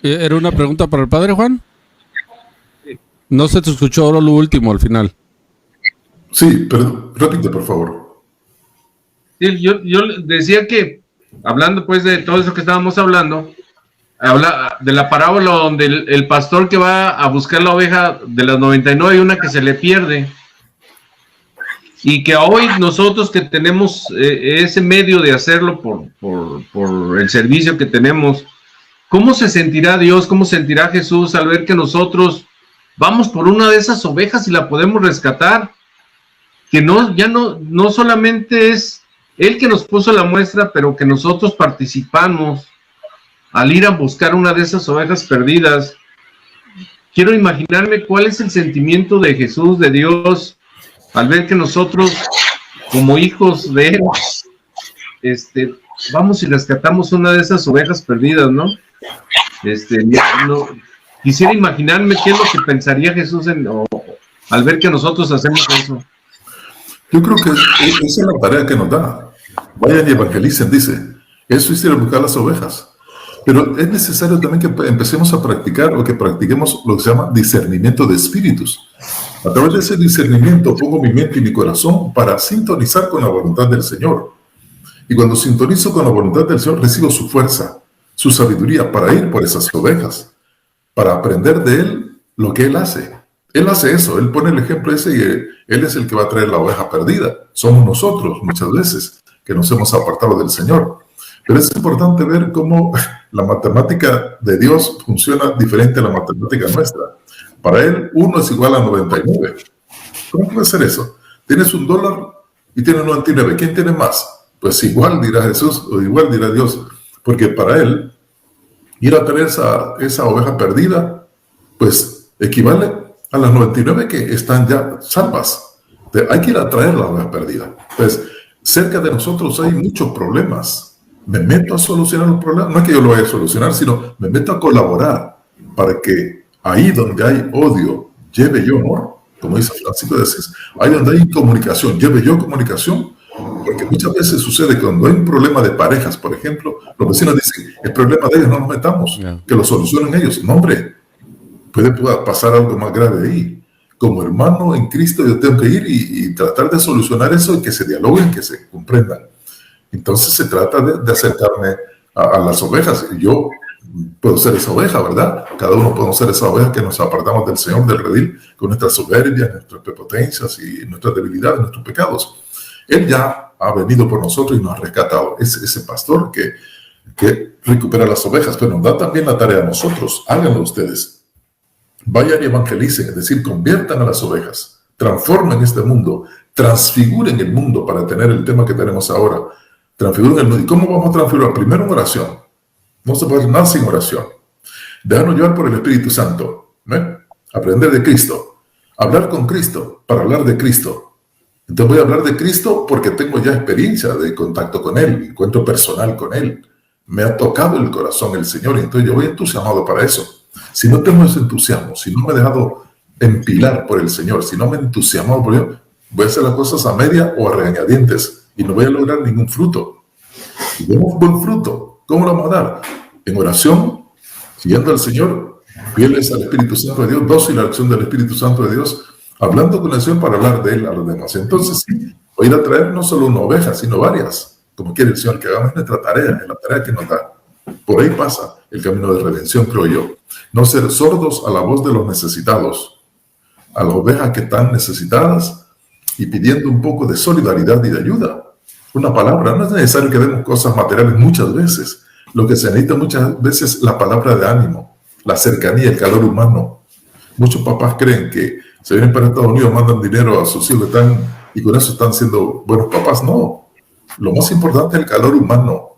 ¿Era una pregunta para el padre Juan? Sí. No se te escuchó ahora lo último al final. Sí, pero repite, por favor. Sí, yo decía que, hablando pues de todo eso que estábamos hablando, habla de la parábola donde el pastor que va a buscar la oveja de las 99 y una que se le pierde, y que hoy nosotros que tenemos ese medio de hacerlo por el servicio que tenemos, ¿cómo se sentirá Dios, cómo sentirá Jesús al ver que nosotros vamos por una de esas ovejas y la podemos rescatar? Que no solamente es Él que nos puso la muestra, pero que nosotros participamos al ir a buscar una de esas ovejas perdidas. Quiero imaginarme cuál es el sentimiento de Jesús, de Dios, al ver que nosotros, como hijos de Él, vamos y rescatamos una de esas ovejas perdidas, ¿no? Quisiera imaginarme qué es lo que pensaría Jesús al ver que nosotros hacemos eso. Yo creo que esa es la tarea que nos da. Vayan y evangelicen, dice. Eso es ir a buscar las ovejas. Pero es necesario también que empecemos a practicar o que practiquemos lo que se llama discernimiento de espíritus. A través de ese discernimiento pongo mi mente y mi corazón para sintonizar con la voluntad del Señor. Y cuando sintonizo con la voluntad del Señor, recibo su fuerza, su sabiduría para ir por esas ovejas, para aprender de Él lo que Él hace. Él hace eso, Él pone el ejemplo ese y Él es el que va a traer la oveja perdida. Somos nosotros, muchas veces, que nos hemos apartado del Señor. Pero es importante ver cómo la matemática de Dios funciona diferente a la matemática nuestra. Para Él, 1 es igual a 99. ¿Cómo puede ser eso? Tienes $1 y tienes 99. ¿Quién tiene más? Pues igual dirá Jesús o igual dirá Dios. Porque para Él, ir a traer esa oveja perdida, pues equivale a las 99 que están ya salvas. Hay que ir a traer la oveja perdida. Pues cerca de nosotros hay muchos problemas. Me meto a solucionar los problemas. No es que yo lo vaya a solucionar, sino me meto a colaborar para que ahí donde hay odio, lleve yo amor, como dice Francisco de Asís. Ahí donde hay comunicación, lleve yo comunicación Porque muchas veces sucede cuando hay un problema de parejas, por ejemplo, los vecinos dicen, el problema de ellos no nos metamos, que lo solucionen ellos. No, hombre, puede pasar algo más grave ahí. Como hermano en Cristo yo tengo que ir y tratar de solucionar eso y que se dialoguen, que se comprendan. Entonces se trata de acercarme a las ovejas. Yo puedo ser esa oveja, ¿verdad? Cada uno puede ser esa oveja que nos apartamos del Señor, del redil, con nuestras soberbias, nuestras prepotencias y nuestras debilidades, nuestros pecados. Él ya ha venido por nosotros y nos ha rescatado. Es ese pastor que recupera las ovejas, pero nos da también la tarea a nosotros. Háganlo ustedes. Vayan y evangelicen, es decir, conviertan a las ovejas, transformen este mundo, transfiguren el mundo para tener el tema que tenemos ahora. Transfiguren el mundo. ¿Y cómo vamos a transfigurar? Primero en oración. No se puede hacer nada sin oración. Dejarnos llevar por el Espíritu Santo. ¿Ven? Aprender de Cristo. Hablar con Cristo para hablar de Cristo. Entonces voy a hablar de Cristo porque tengo ya experiencia de contacto con Él, encuentro personal con Él. Me ha tocado el corazón el Señor, entonces yo voy entusiasmado para eso. Si no tengo ese entusiasmo, si no me he dejado empilar por el Señor, si no me he entusiasmado por Él, voy a hacer las cosas a media o a regañadientes y no voy a lograr ningún fruto. Si vemos buen fruto, ¿cómo lo vamos a dar? En oración, siguiendo al Señor, fieles al Espíritu Santo de Dios, dócil a la acción del Espíritu Santo de Dios, hablando con el Señor para hablar de Él a los demás. Entonces, sí, voy a ir a traer no solo una oveja, sino varias, como quiere el Señor que hagamos nuestra tarea, es la tarea que nos da. Por ahí pasa el camino de redención, creo yo. No ser sordos a la voz de los necesitados, a las ovejas que están necesitadas y pidiendo un poco de solidaridad y de ayuda. Una palabra, no es necesario que demos cosas materiales muchas veces. Lo que se necesita muchas veces es la palabra de ánimo, la cercanía, el calor humano. Muchos papás creen que se vienen para Estados Unidos, mandan dinero a sus hijos y con eso están siendo buenos papás. No, lo más importante es el calor humano.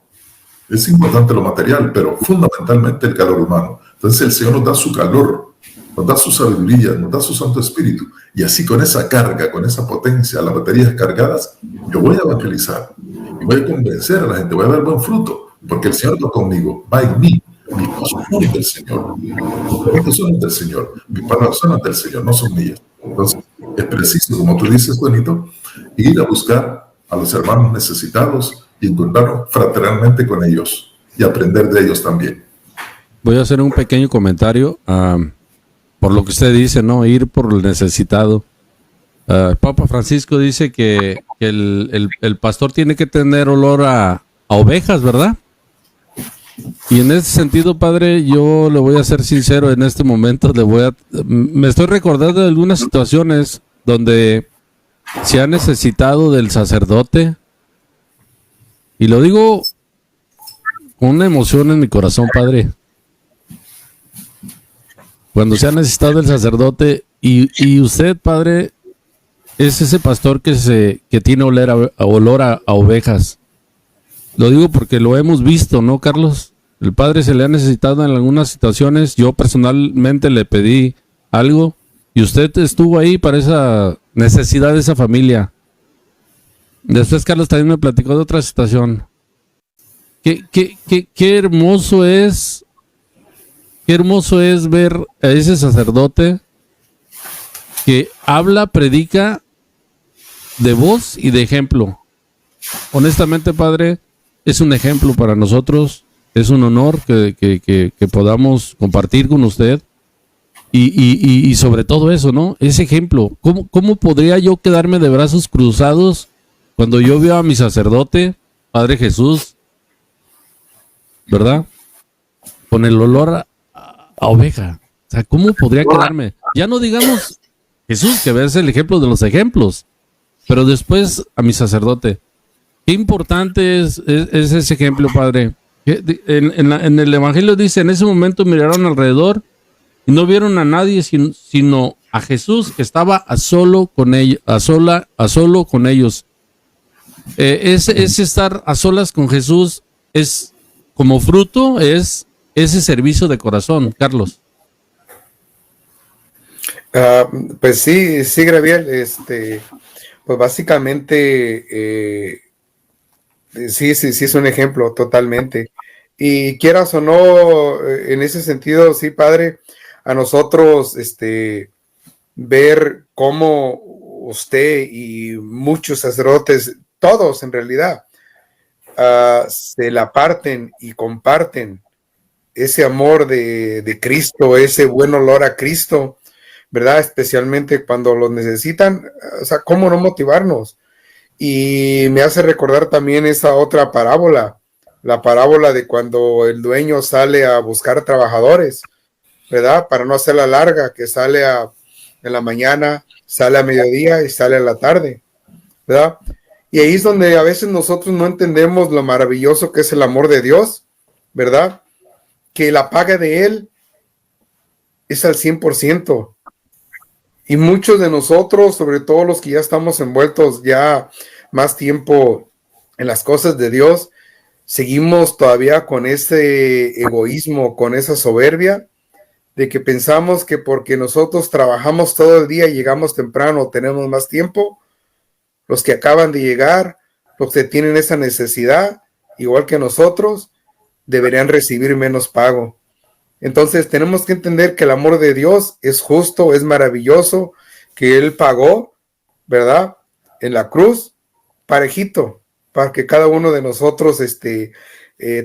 Es importante lo material, pero fundamentalmente el calor humano. Entonces el Señor nos da su calor, nos da su sabiduría, nos da su Santo Espíritu. Y así con esa carga, con esa potencia, las baterías cargadas, yo voy a evangelizar. Y voy a convencer a la gente, voy a dar buen fruto. Porque el Señor va conmigo, va en mí. Mis pasos son del Señor. Mis pasos son del Señor. Mis palabras son del Señor, no son mías. Entonces es preciso, como tú dices, Juanito, ir a buscar a los hermanos necesitados y encontrarnos fraternalmente con ellos y aprender de ellos también. Voy a hacer un pequeño comentario por lo que usted dice, ¿no? Ir por el necesitado. El Papa Francisco dice que el pastor tiene que tener olor a ovejas, ¿verdad? Y en ese sentido, padre, yo le voy a ser sincero en este momento, me estoy recordando de algunas situaciones donde se ha necesitado del sacerdote. Y lo digo con una emoción en mi corazón, padre. Cuando se ha necesitado del sacerdote y usted, padre, es ese pastor que tiene olor a ovejas. Lo digo porque lo hemos visto, ¿no, Carlos? El padre se le ha necesitado en algunas situaciones. Yo personalmente le pedí algo y usted estuvo ahí para esa necesidad de esa familia. Después Carlos también me platicó de otra situación. Qué hermoso es ver a ese sacerdote que habla, predica de voz y de ejemplo. Honestamente, padre, es un ejemplo para nosotros. Es un honor que podamos compartir con usted. Y sobre todo eso, ¿no? Ese ejemplo. ¿Cómo podría yo quedarme de brazos cruzados cuando yo veo a mi sacerdote, Padre Jesús, ¿verdad? Con el olor a oveja. O sea, ¿cómo podría quedarme? Ya no digamos Jesús, que ves el ejemplo de los ejemplos, pero después a mi sacerdote. Qué importante es ese ejemplo, padre. En el Evangelio dice, en ese momento miraron alrededor y no vieron a nadie sino a Jesús, que estaba a solo con ellos. Ese estar a solas con Jesús es como fruto, es ese servicio de corazón, Carlos. Pues sí, Gabriel, pues básicamente sí es un ejemplo totalmente. Y quieras o no, en ese sentido, sí, padre, a nosotros ver cómo usted y muchos sacerdotes todos en realidad, se la parten y comparten ese amor de Cristo, ese buen olor a Cristo, ¿verdad? Especialmente cuando lo necesitan. O sea, ¿cómo no motivarnos? Y me hace recordar también esa otra parábola, la parábola de cuando el dueño sale a buscar trabajadores, ¿verdad? Para no hacerla larga, que sale en la mañana, sale a mediodía y sale a la tarde, ¿verdad? Y ahí es donde a veces nosotros no entendemos lo maravilloso que es el amor de Dios, ¿verdad? Que la paga de Él es al 100%. Y muchos de nosotros, sobre todo los que ya estamos envueltos ya más tiempo en las cosas de Dios, seguimos todavía con ese egoísmo, con esa soberbia, de que pensamos que porque nosotros trabajamos todo el día y llegamos temprano, tenemos más tiempo. Los que acaban de llegar, los que tienen esa necesidad, igual que nosotros, deberían recibir menos pago. Entonces tenemos que entender que el amor de Dios es justo, es maravilloso, que Él pagó, ¿verdad? En la cruz, parejito, para que cada uno de nosotros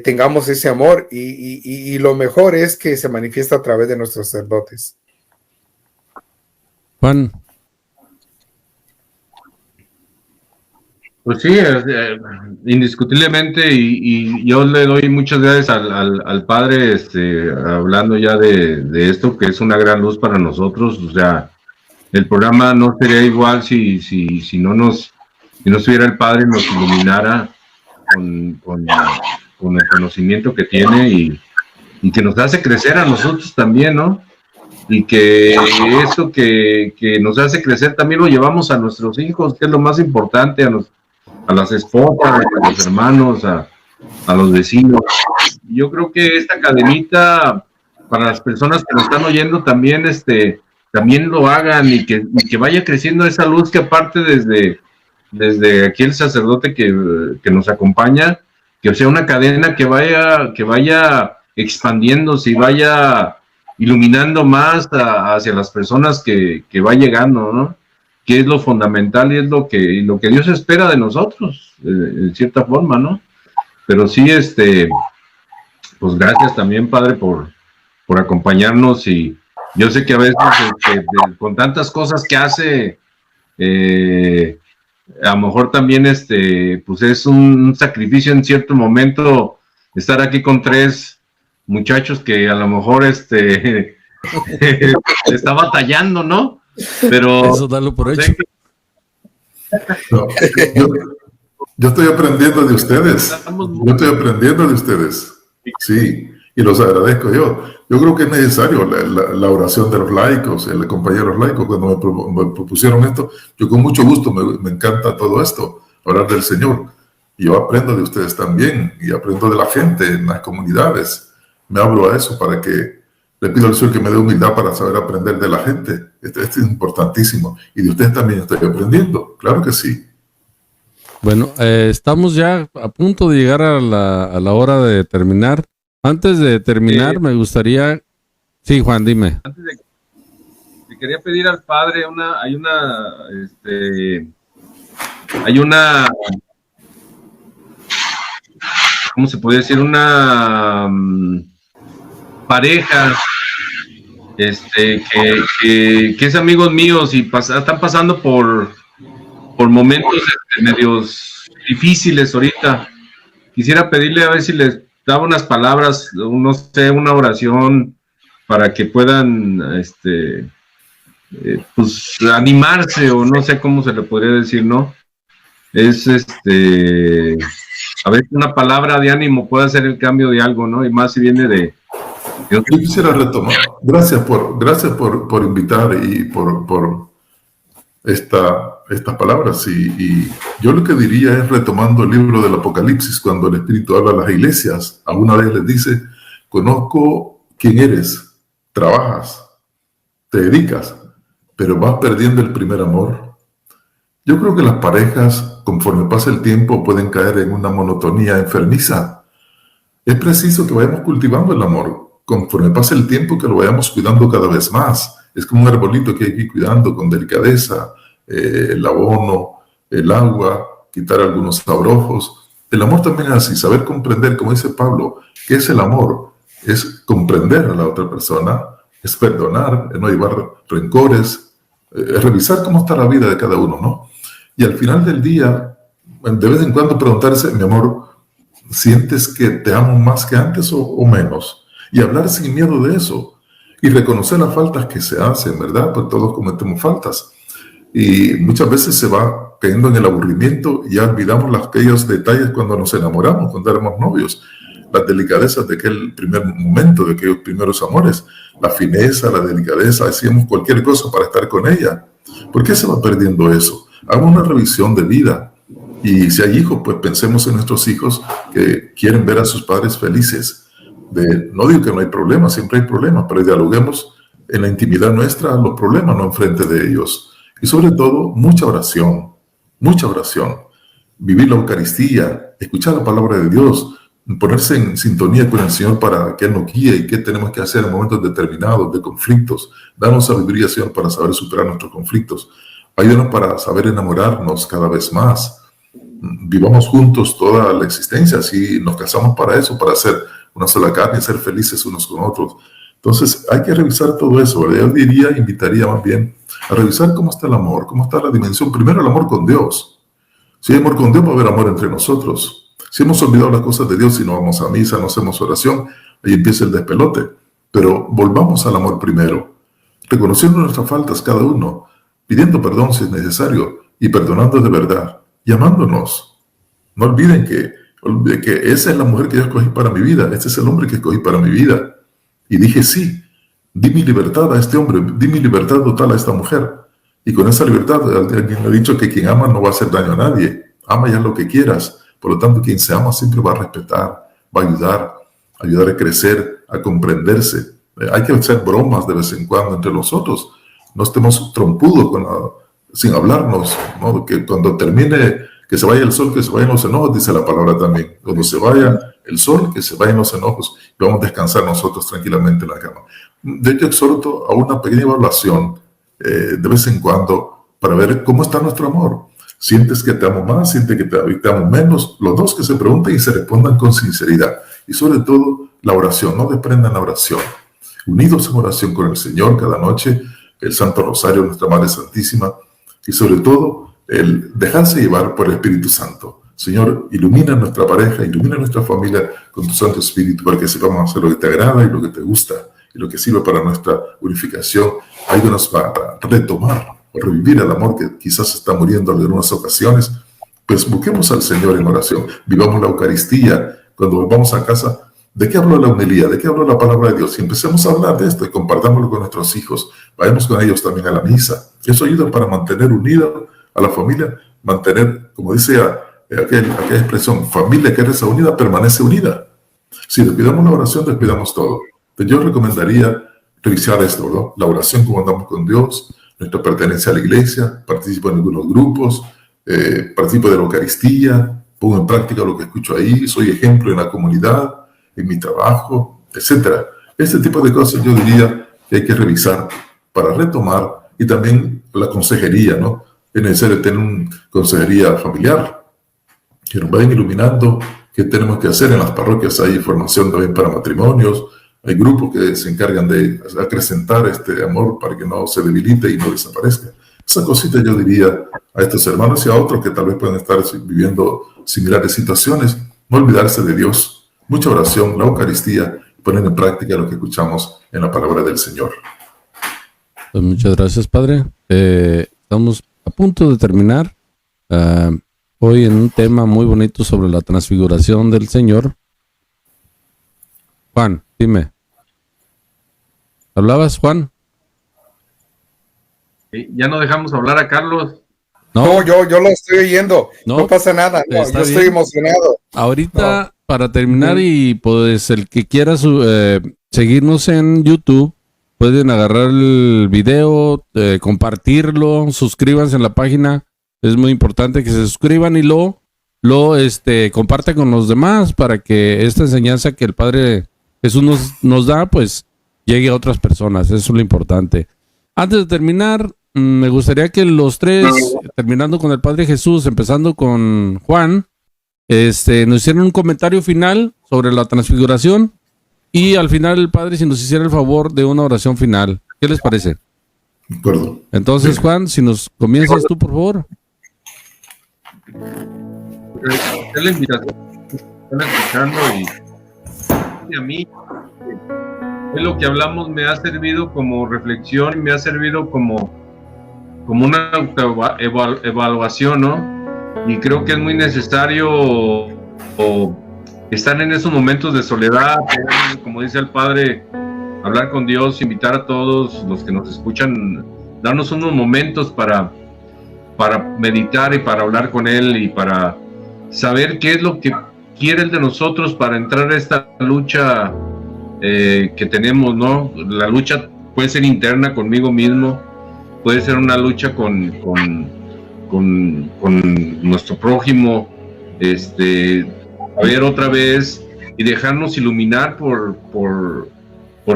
tengamos ese amor y lo mejor es que se manifiesta a través de nuestros sacerdotes. Juan. Pues sí, indiscutiblemente, y yo le doy muchas gracias al padre, hablando ya de esto, que es una gran luz para nosotros. O sea, el programa no sería igual si no estuviera el padre, nos iluminara con el conocimiento que tiene y que nos hace crecer a nosotros también, ¿no? Y que eso que nos hace crecer también lo llevamos a nuestros hijos, que es lo más importante, a las esposas, a los hermanos, a los vecinos. Yo creo que esta cadenita, para las personas que nos están oyendo, también también lo hagan y que vaya creciendo esa luz que aparte desde aquí el sacerdote que nos acompaña, que sea una cadena que vaya expandiéndose y vaya iluminando más hacia las personas que va llegando, ¿no? Que es lo fundamental y es lo que Dios espera de nosotros, en cierta forma, ¿no? Pero sí, pues gracias también, Padre, por acompañarnos, y yo sé que a veces con tantas cosas que hace, a lo mejor también pues es un sacrificio en cierto momento estar aquí con 3 muchachos que a lo mejor está batallando, ¿no? Pero eso dalo por hecho. No, yo estoy aprendiendo de ustedes. Yo estoy aprendiendo de ustedes. Sí, y los agradezco yo. Yo creo que es necesario la oración de los laicos, el compañeros laicos. Cuando me propusieron esto, yo con mucho gusto, me encanta todo esto, hablar del Señor. Y yo aprendo de ustedes también, y aprendo de la gente en las comunidades. Me abro a eso para que le pido al Señor que me dé humildad para saber aprender de la gente. Esto es importantísimo. Y de ustedes también estoy aprendiendo. Claro que sí. Bueno, estamos ya a punto de llegar a la hora de terminar. Antes de terminar, me gustaría... Sí, Juan, dime. Antes le quería pedir al padre hay una ¿cómo se puede decir? Una pareja que es amigos míos y están pasando por momentos medios difíciles ahorita. Quisiera pedirle a ver si les daba unas palabras, no sé, una oración para que puedan pues animarse, o no sé cómo se le podría decir, ¿no? Es a ver, una palabra de ánimo puede hacer el cambio de algo, ¿no? Y más si viene de... Yo quisiera retomar. Gracias por invitar y por estas palabras. Y yo lo que diría es, retomando el libro del Apocalipsis, cuando el Espíritu habla a las iglesias, alguna vez les dice: conozco quién eres, trabajas, te dedicas, pero vas perdiendo el primer amor. Yo creo que las parejas, conforme pasa el tiempo, pueden caer en una monotonía enfermiza. Es preciso que vayamos cultivando el amor. Conforme pasa el tiempo, que lo vayamos cuidando cada vez más. Es como un arbolito que hay que ir cuidando con delicadeza, el abono, el agua, quitar algunos abrojos. El amor también es así, saber comprender, como dice Pablo, ¿qué es el amor? Es comprender a la otra persona, es perdonar, es no llevar rencores, es revisar cómo está la vida de cada uno, ¿no? Y al final del día, de vez en cuando preguntarse, mi amor, ¿sientes que te amo más que antes o menos? Y hablar sin miedo de eso. Y reconocer las faltas que se hacen, ¿verdad? Pues todos cometemos faltas. Y muchas veces se va cayendo en el aburrimiento y ya olvidamos aquellos detalles cuando nos enamoramos, cuando éramos novios. Las delicadezas de aquel primer momento, de aquellos primeros amores. La fineza, la delicadeza, hacíamos cualquier cosa para estar con ella. ¿Por qué se va perdiendo eso? Hagamos una revisión de vida. Y si hay hijos, pues pensemos en nuestros hijos que quieren ver a sus padres felices. No digo que no hay problemas, siempre hay problemas, pero dialoguemos en la intimidad nuestra los problemas, no enfrente de ellos. Y sobre todo, mucha oración, vivir la Eucaristía, escuchar la palabra de Dios, ponerse en sintonía con el Señor para que Él nos guíe y qué tenemos que hacer en momentos determinados de conflictos. Danos sabiduría, Señor, para saber superar nuestros conflictos. Ayúdanos para saber enamorarnos cada vez más. Vivamos juntos toda la existencia, así nos casamos para eso, para ser una sola carne y ser felices unos con otros. Entonces hay que revisar todo eso, ¿verdad? Yo invitaría más bien a revisar cómo está el amor, cómo está la dimensión. Primero el amor con Dios. Si hay amor con Dios, va a haber amor entre nosotros. Si hemos olvidado las cosas de Dios y no vamos a misa, no hacemos oración, ahí empieza el despelote. Pero volvamos al amor primero, reconociendo nuestras faltas cada uno, pidiendo perdón si es necesario y perdonando de verdad y amándonos. No olviden que esa es la mujer que yo escogí para mi vida, este es el hombre que escogí para mi vida. Y dije sí, di mi libertad a este hombre, di mi libertad total a esta mujer. Y con esa libertad, alguien me ha dicho que quien ama no va a hacer daño a nadie. Ama ya lo que quieras. Por lo tanto, quien se ama siempre va a respetar, va a ayudar a crecer, a comprenderse. Hay que hacer bromas de vez en cuando entre nosotros. No estemos trompudos sin hablarnos, ¿no? Que cuando termine, que se vaya el sol, que se vayan los enojos, dice la palabra también. Cuando se vaya el sol, que se vayan los enojos, y vamos a descansar nosotros tranquilamente en la cama. De hecho, exhorto a una pequeña evaluación de vez en cuando para ver cómo está nuestro amor. ¿Sientes que te amo más? ¿Sientes que te amo menos? Los dos que se pregunten y se respondan con sinceridad. Y sobre todo, la oración. No desprendan la oración. Unidos en oración con el Señor cada noche, el Santo Rosario, nuestra Madre Santísima, y sobre todo, el dejarse llevar por el Espíritu Santo. Señor, ilumina nuestra pareja, ilumina nuestra familia con tu Santo Espíritu para que sepamos hacer lo que te agrada y lo que te gusta y lo que sirve para nuestra unificación. Ayúdanos para retomar o revivir el amor que quizás está muriendo en algunas ocasiones. Pues busquemos al Señor en oración, vivamos la Eucaristía. Cuando volvamos a casa, ¿de qué habló la homilía? ¿De qué habló la palabra de Dios? Y empecemos a hablar de esto y compartámoslo con nuestros hijos. Vayamos con ellos también a la misa. Eso ayuda para mantener unida a la familia, mantener, como dice aquella expresión, familia que reza unida permanece unida. Si descuidamos la oración, descuidamos todo. Entonces yo recomendaría revisar esto, ¿no? La oración, cómo andamos con Dios, nuestra pertenencia a la iglesia, participo en algunos grupos, participo de la Eucaristía, pongo en práctica lo que escucho ahí, soy ejemplo en la comunidad, en mi trabajo, etc. Este tipo de cosas yo diría que hay que revisar para retomar, y también la consejería, ¿no? Es necesario tener una consejería familiar que nos vayan iluminando qué tenemos que hacer. En las parroquias hay formación también para matrimonios, hay grupos que se encargan de acrecentar este amor para que no se debilite y no desaparezca. Esa cosita yo diría a estos hermanos y a otros que tal vez puedan estar viviendo similares situaciones, no olvidarse de Dios, mucha oración, la Eucaristía, poner en práctica lo que escuchamos en la palabra del Señor. Pues muchas gracias, Padre. Estamos a punto de terminar hoy en un tema muy bonito sobre la transfiguración del Señor. Juan, dime. ¿Hablabas, Juan? Ya no dejamos hablar a Carlos. No, yo lo estoy oyendo. No pasa nada. No, yo estoy emocionado. Ahorita, para terminar, y pues el que quiera seguirnos en YouTube, pueden agarrar el video, compartirlo, suscríbanse en la página. Es muy importante que se suscriban y lo compartan con los demás para que esta enseñanza que el Padre Jesús nos da, pues llegue a otras personas. Eso es lo importante. Antes de terminar, me gustaría que los tres, terminando con el Padre Jesús, empezando con Juan, nos hicieran un comentario final sobre la transfiguración y al final el Padre si nos hiciera el favor de una oración final. ¿Qué les parece? De acuerdo. Entonces, Juan, si nos comienzas tú, por favor. Es la invitación que están escuchando y a mí es lo que hablamos, me ha servido como reflexión y me ha servido como una evaluación, ¿no? Y creo que es muy necesario estar en esos momentos de soledad, como dice el Padre, hablar con Dios, invitar a todos los que nos escuchan, darnos unos momentos para meditar y para hablar con Él y para saber qué es lo que quiere Él de nosotros para entrar a esta lucha que tenemos, ¿no? La lucha puede ser interna conmigo mismo, puede ser una lucha con nuestro prójimo, a ver otra vez y dejarnos iluminar por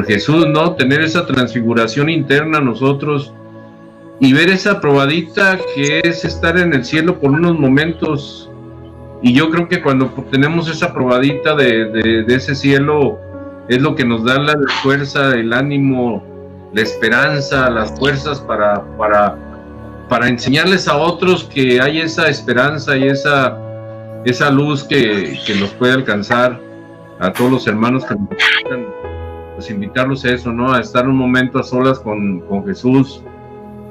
Jesús, ¿no? Tener esa transfiguración interna nosotros y ver esa probadita que es estar en el cielo por unos momentos. Y yo creo que cuando tenemos esa probadita de ese cielo es lo que nos da la fuerza, el ánimo, la esperanza, las fuerzas para enseñarles a otros que hay esa esperanza y esa luz que nos puede alcanzar a todos los hermanos que nos escuchan, pues invitarlos a eso, ¿no? A estar un momento a solas con Jesús,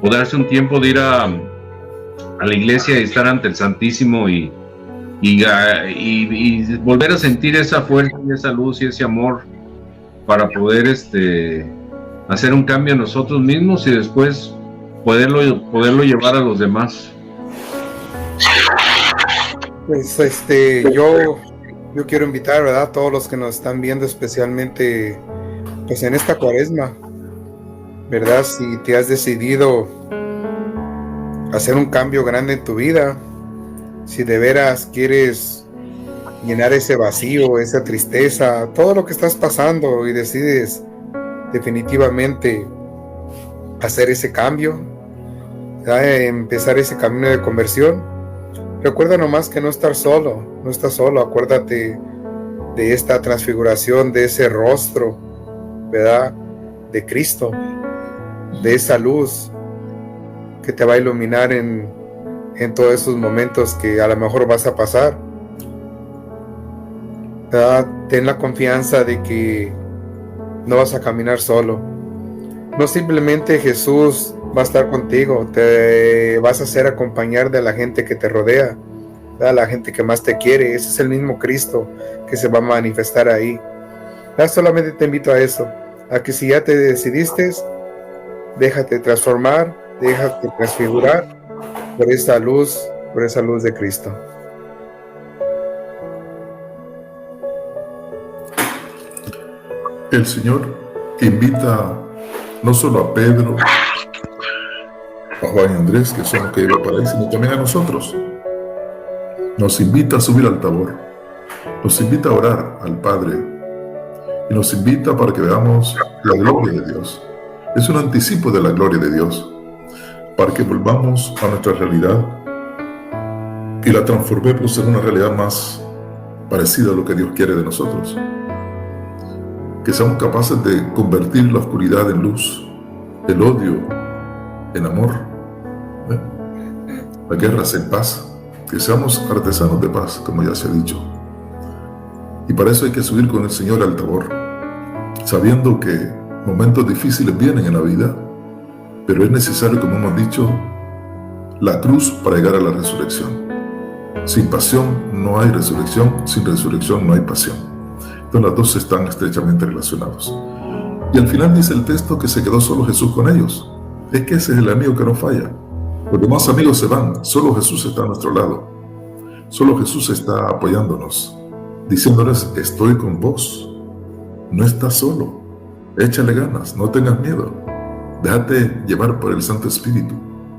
o darse un tiempo de ir a la iglesia y estar ante el Santísimo y volver a sentir esa fuerza y esa luz y ese amor para poder hacer un cambio en nosotros mismos y después poderlo llevar a los demás. Pues yo quiero invitar, ¿verdad?, a todos los que nos están viendo, especialmente pues en esta cuaresma, ¿verdad? Si te has decidido hacer un cambio grande en tu vida, si de veras quieres llenar ese vacío, esa tristeza, todo lo que estás pasando y decides definitivamente hacer ese cambio, ¿verdad? Empezar ese camino de conversión, recuerda nomás que no estás solo, acuérdate de esta transfiguración, de ese rostro, ¿verdad?, de Cristo, de esa luz que te va a iluminar en todos esos momentos que a lo mejor vas a pasar, ¿verdad? Ten la confianza de que no vas a caminar solo, no simplemente Jesús va a estar contigo, te vas a hacer acompañar de la gente que te rodea, ¿verdad?, la gente que más te quiere. Ese es el mismo Cristo que se va a manifestar ahí, ¿verdad? Solamente te invito a eso, a que si ya te decidiste, déjate transformar, déjate transfigurar por esa luz de Cristo. El Señor invita no solo a Pedro, a Juan y Andrés, que son los que iban para ahí, sino también a nosotros. Nos invita a subir al Tabor, nos invita a orar al Padre y nos invita para que veamos la gloria de Dios. Es un anticipo de la gloria de Dios, para que volvamos a nuestra realidad y la transformemos en una realidad más parecida a lo que Dios quiere de nosotros. Que seamos capaces de convertir la oscuridad en luz, el odio en amor, las guerras en paz, que seamos artesanos de paz, como ya se ha dicho. Y para eso hay que subir con el Señor al Tabor, sabiendo que momentos difíciles vienen en la vida, pero es necesario, como hemos dicho, la cruz para llegar a la resurrección. Sin pasión no hay resurrección, sin resurrección no hay pasión. Entonces las dos están estrechamente relacionados. Y al final dice el texto que se quedó solo Jesús con ellos. Es que ese es el amigo que no falla. Los demás amigos se van, solo Jesús está a nuestro lado. Solo Jesús está apoyándonos, diciéndoles: estoy con vos, no estás solo, échale ganas, no tengas miedo, déjate llevar por el Santo Espíritu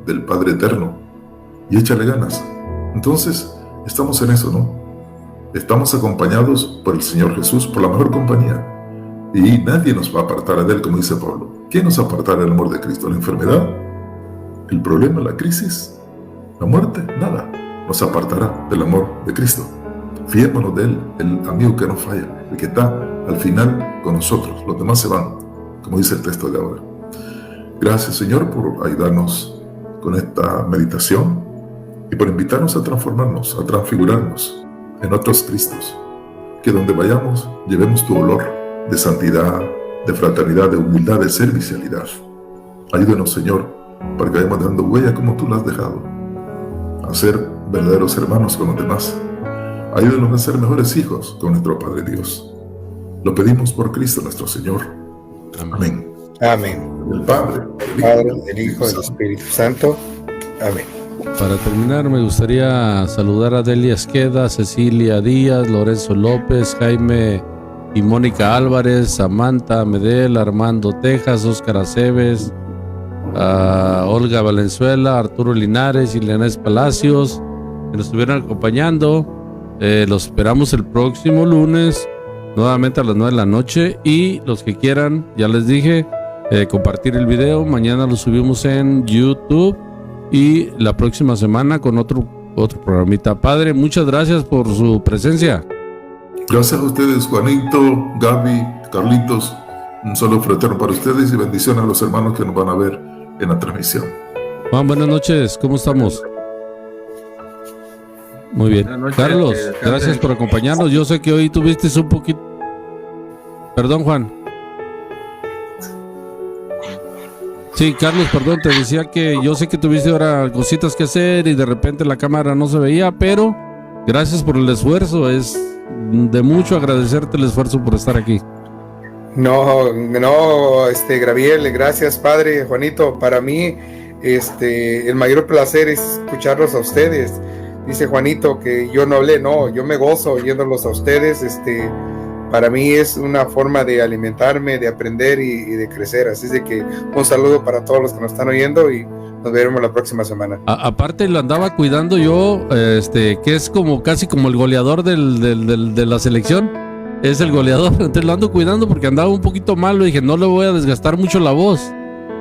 del Padre Eterno y échale ganas. Entonces estamos en eso, ¿no? Estamos acompañados por el Señor Jesús, por la mejor compañía, y nadie nos va a apartar de Él, como dice Pablo. ¿Quién nos apartará del amor de Cristo? ¿La enfermedad? el problema, la crisis, la muerte, nada nos apartará del amor de Cristo. Fiémonos de Él, el amigo que no falla, el que está al final con nosotros. Los demás se van, como dice el texto de ahora. Gracias, Señor, por ayudarnos con esta meditación y por invitarnos a transformarnos, a transfigurarnos en otros Cristos. Que donde vayamos llevemos tu olor de santidad, de fraternidad, de humildad, de servicialidad. Ayúdenos, Señor, para que vayamos dando huella como tú la has dejado, a ser verdaderos hermanos con los demás. Ayúdenos a ser mejores hijos con nuestro Padre Dios. Lo pedimos por Cristo nuestro Señor. Amén. Amén. El Padre, El Hijo y el Espíritu Santo. Amén. Para terminar, me gustaría saludar a Delia Esqueda, Cecilia Díaz, Lorenzo López, Jaime y Mónica Álvarez, Samantha Medel, Armando Tejas, Óscar Aceves, a Olga Valenzuela, Arturo Linares y Leonés Palacios, que nos estuvieron acompañando. Los esperamos el próximo lunes, nuevamente a las 9 de la noche. Y los que quieran, ya les dije, compartir el video. Mañana lo subimos en YouTube y la próxima semana con otro programita. Padre, muchas gracias por su presencia. Gracias a ustedes, Juanito, Gaby, Carlitos. Un saludo fraterno para ustedes y bendiciones a los hermanos que nos van a ver en la transmisión. Juan, buenas noches, ¿cómo estamos? Muy bien. Buenas noches, Carlos, descansen. gracias por acompañarnos. Yo sé que hoy tuviste un poquito... Perdón, Juan. Sí, Carlos, perdón, te decía que yo sé que tuviste ahora cositas que hacer y de repente la cámara no se veía, pero gracias por el esfuerzo. Es de mucho agradecerte el esfuerzo por estar aquí. No, Graviel, gracias, Padre Juanito. Para mí, el mayor placer es escucharlos a ustedes. Dice Juanito que yo no hablé, no, yo me gozo oyéndolos a ustedes. Para mí es una forma de alimentarme, de aprender y de crecer. Así es de que un saludo para todos los que nos están oyendo y nos veremos la próxima semana. Aparte lo andaba cuidando yo, que es como casi como el goleador de la selección. Es el goleador, entonces lo ando cuidando porque andaba un poquito malo. Dije, no le voy a desgastar mucho la voz,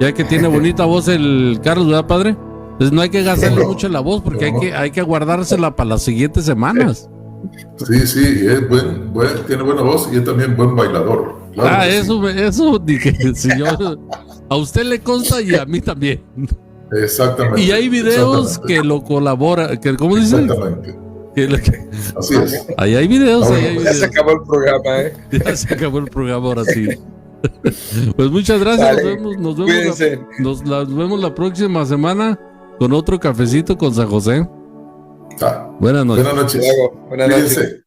ya que tiene bonita voz el Carlos, ¿verdad, padre? Entonces no hay que gastarle mucho la voz porque hay que guardársela para las siguientes semanas. Sí, es tiene buena voz y es también buen bailador. Claro que eso dije, si a usted le consta y a mí también. Exactamente. Y hay videos que lo colabora, ¿cómo dicen? Exactamente. Así es. Ahí hay videos, Ya se acabó el programa, Ya se acabó el programa ahora sí. Pues muchas gracias. Dale, nos vemos la próxima semana con otro cafecito con San José. Ah, Buenas noches. Buenas noches. Buenas noches. Cuídense.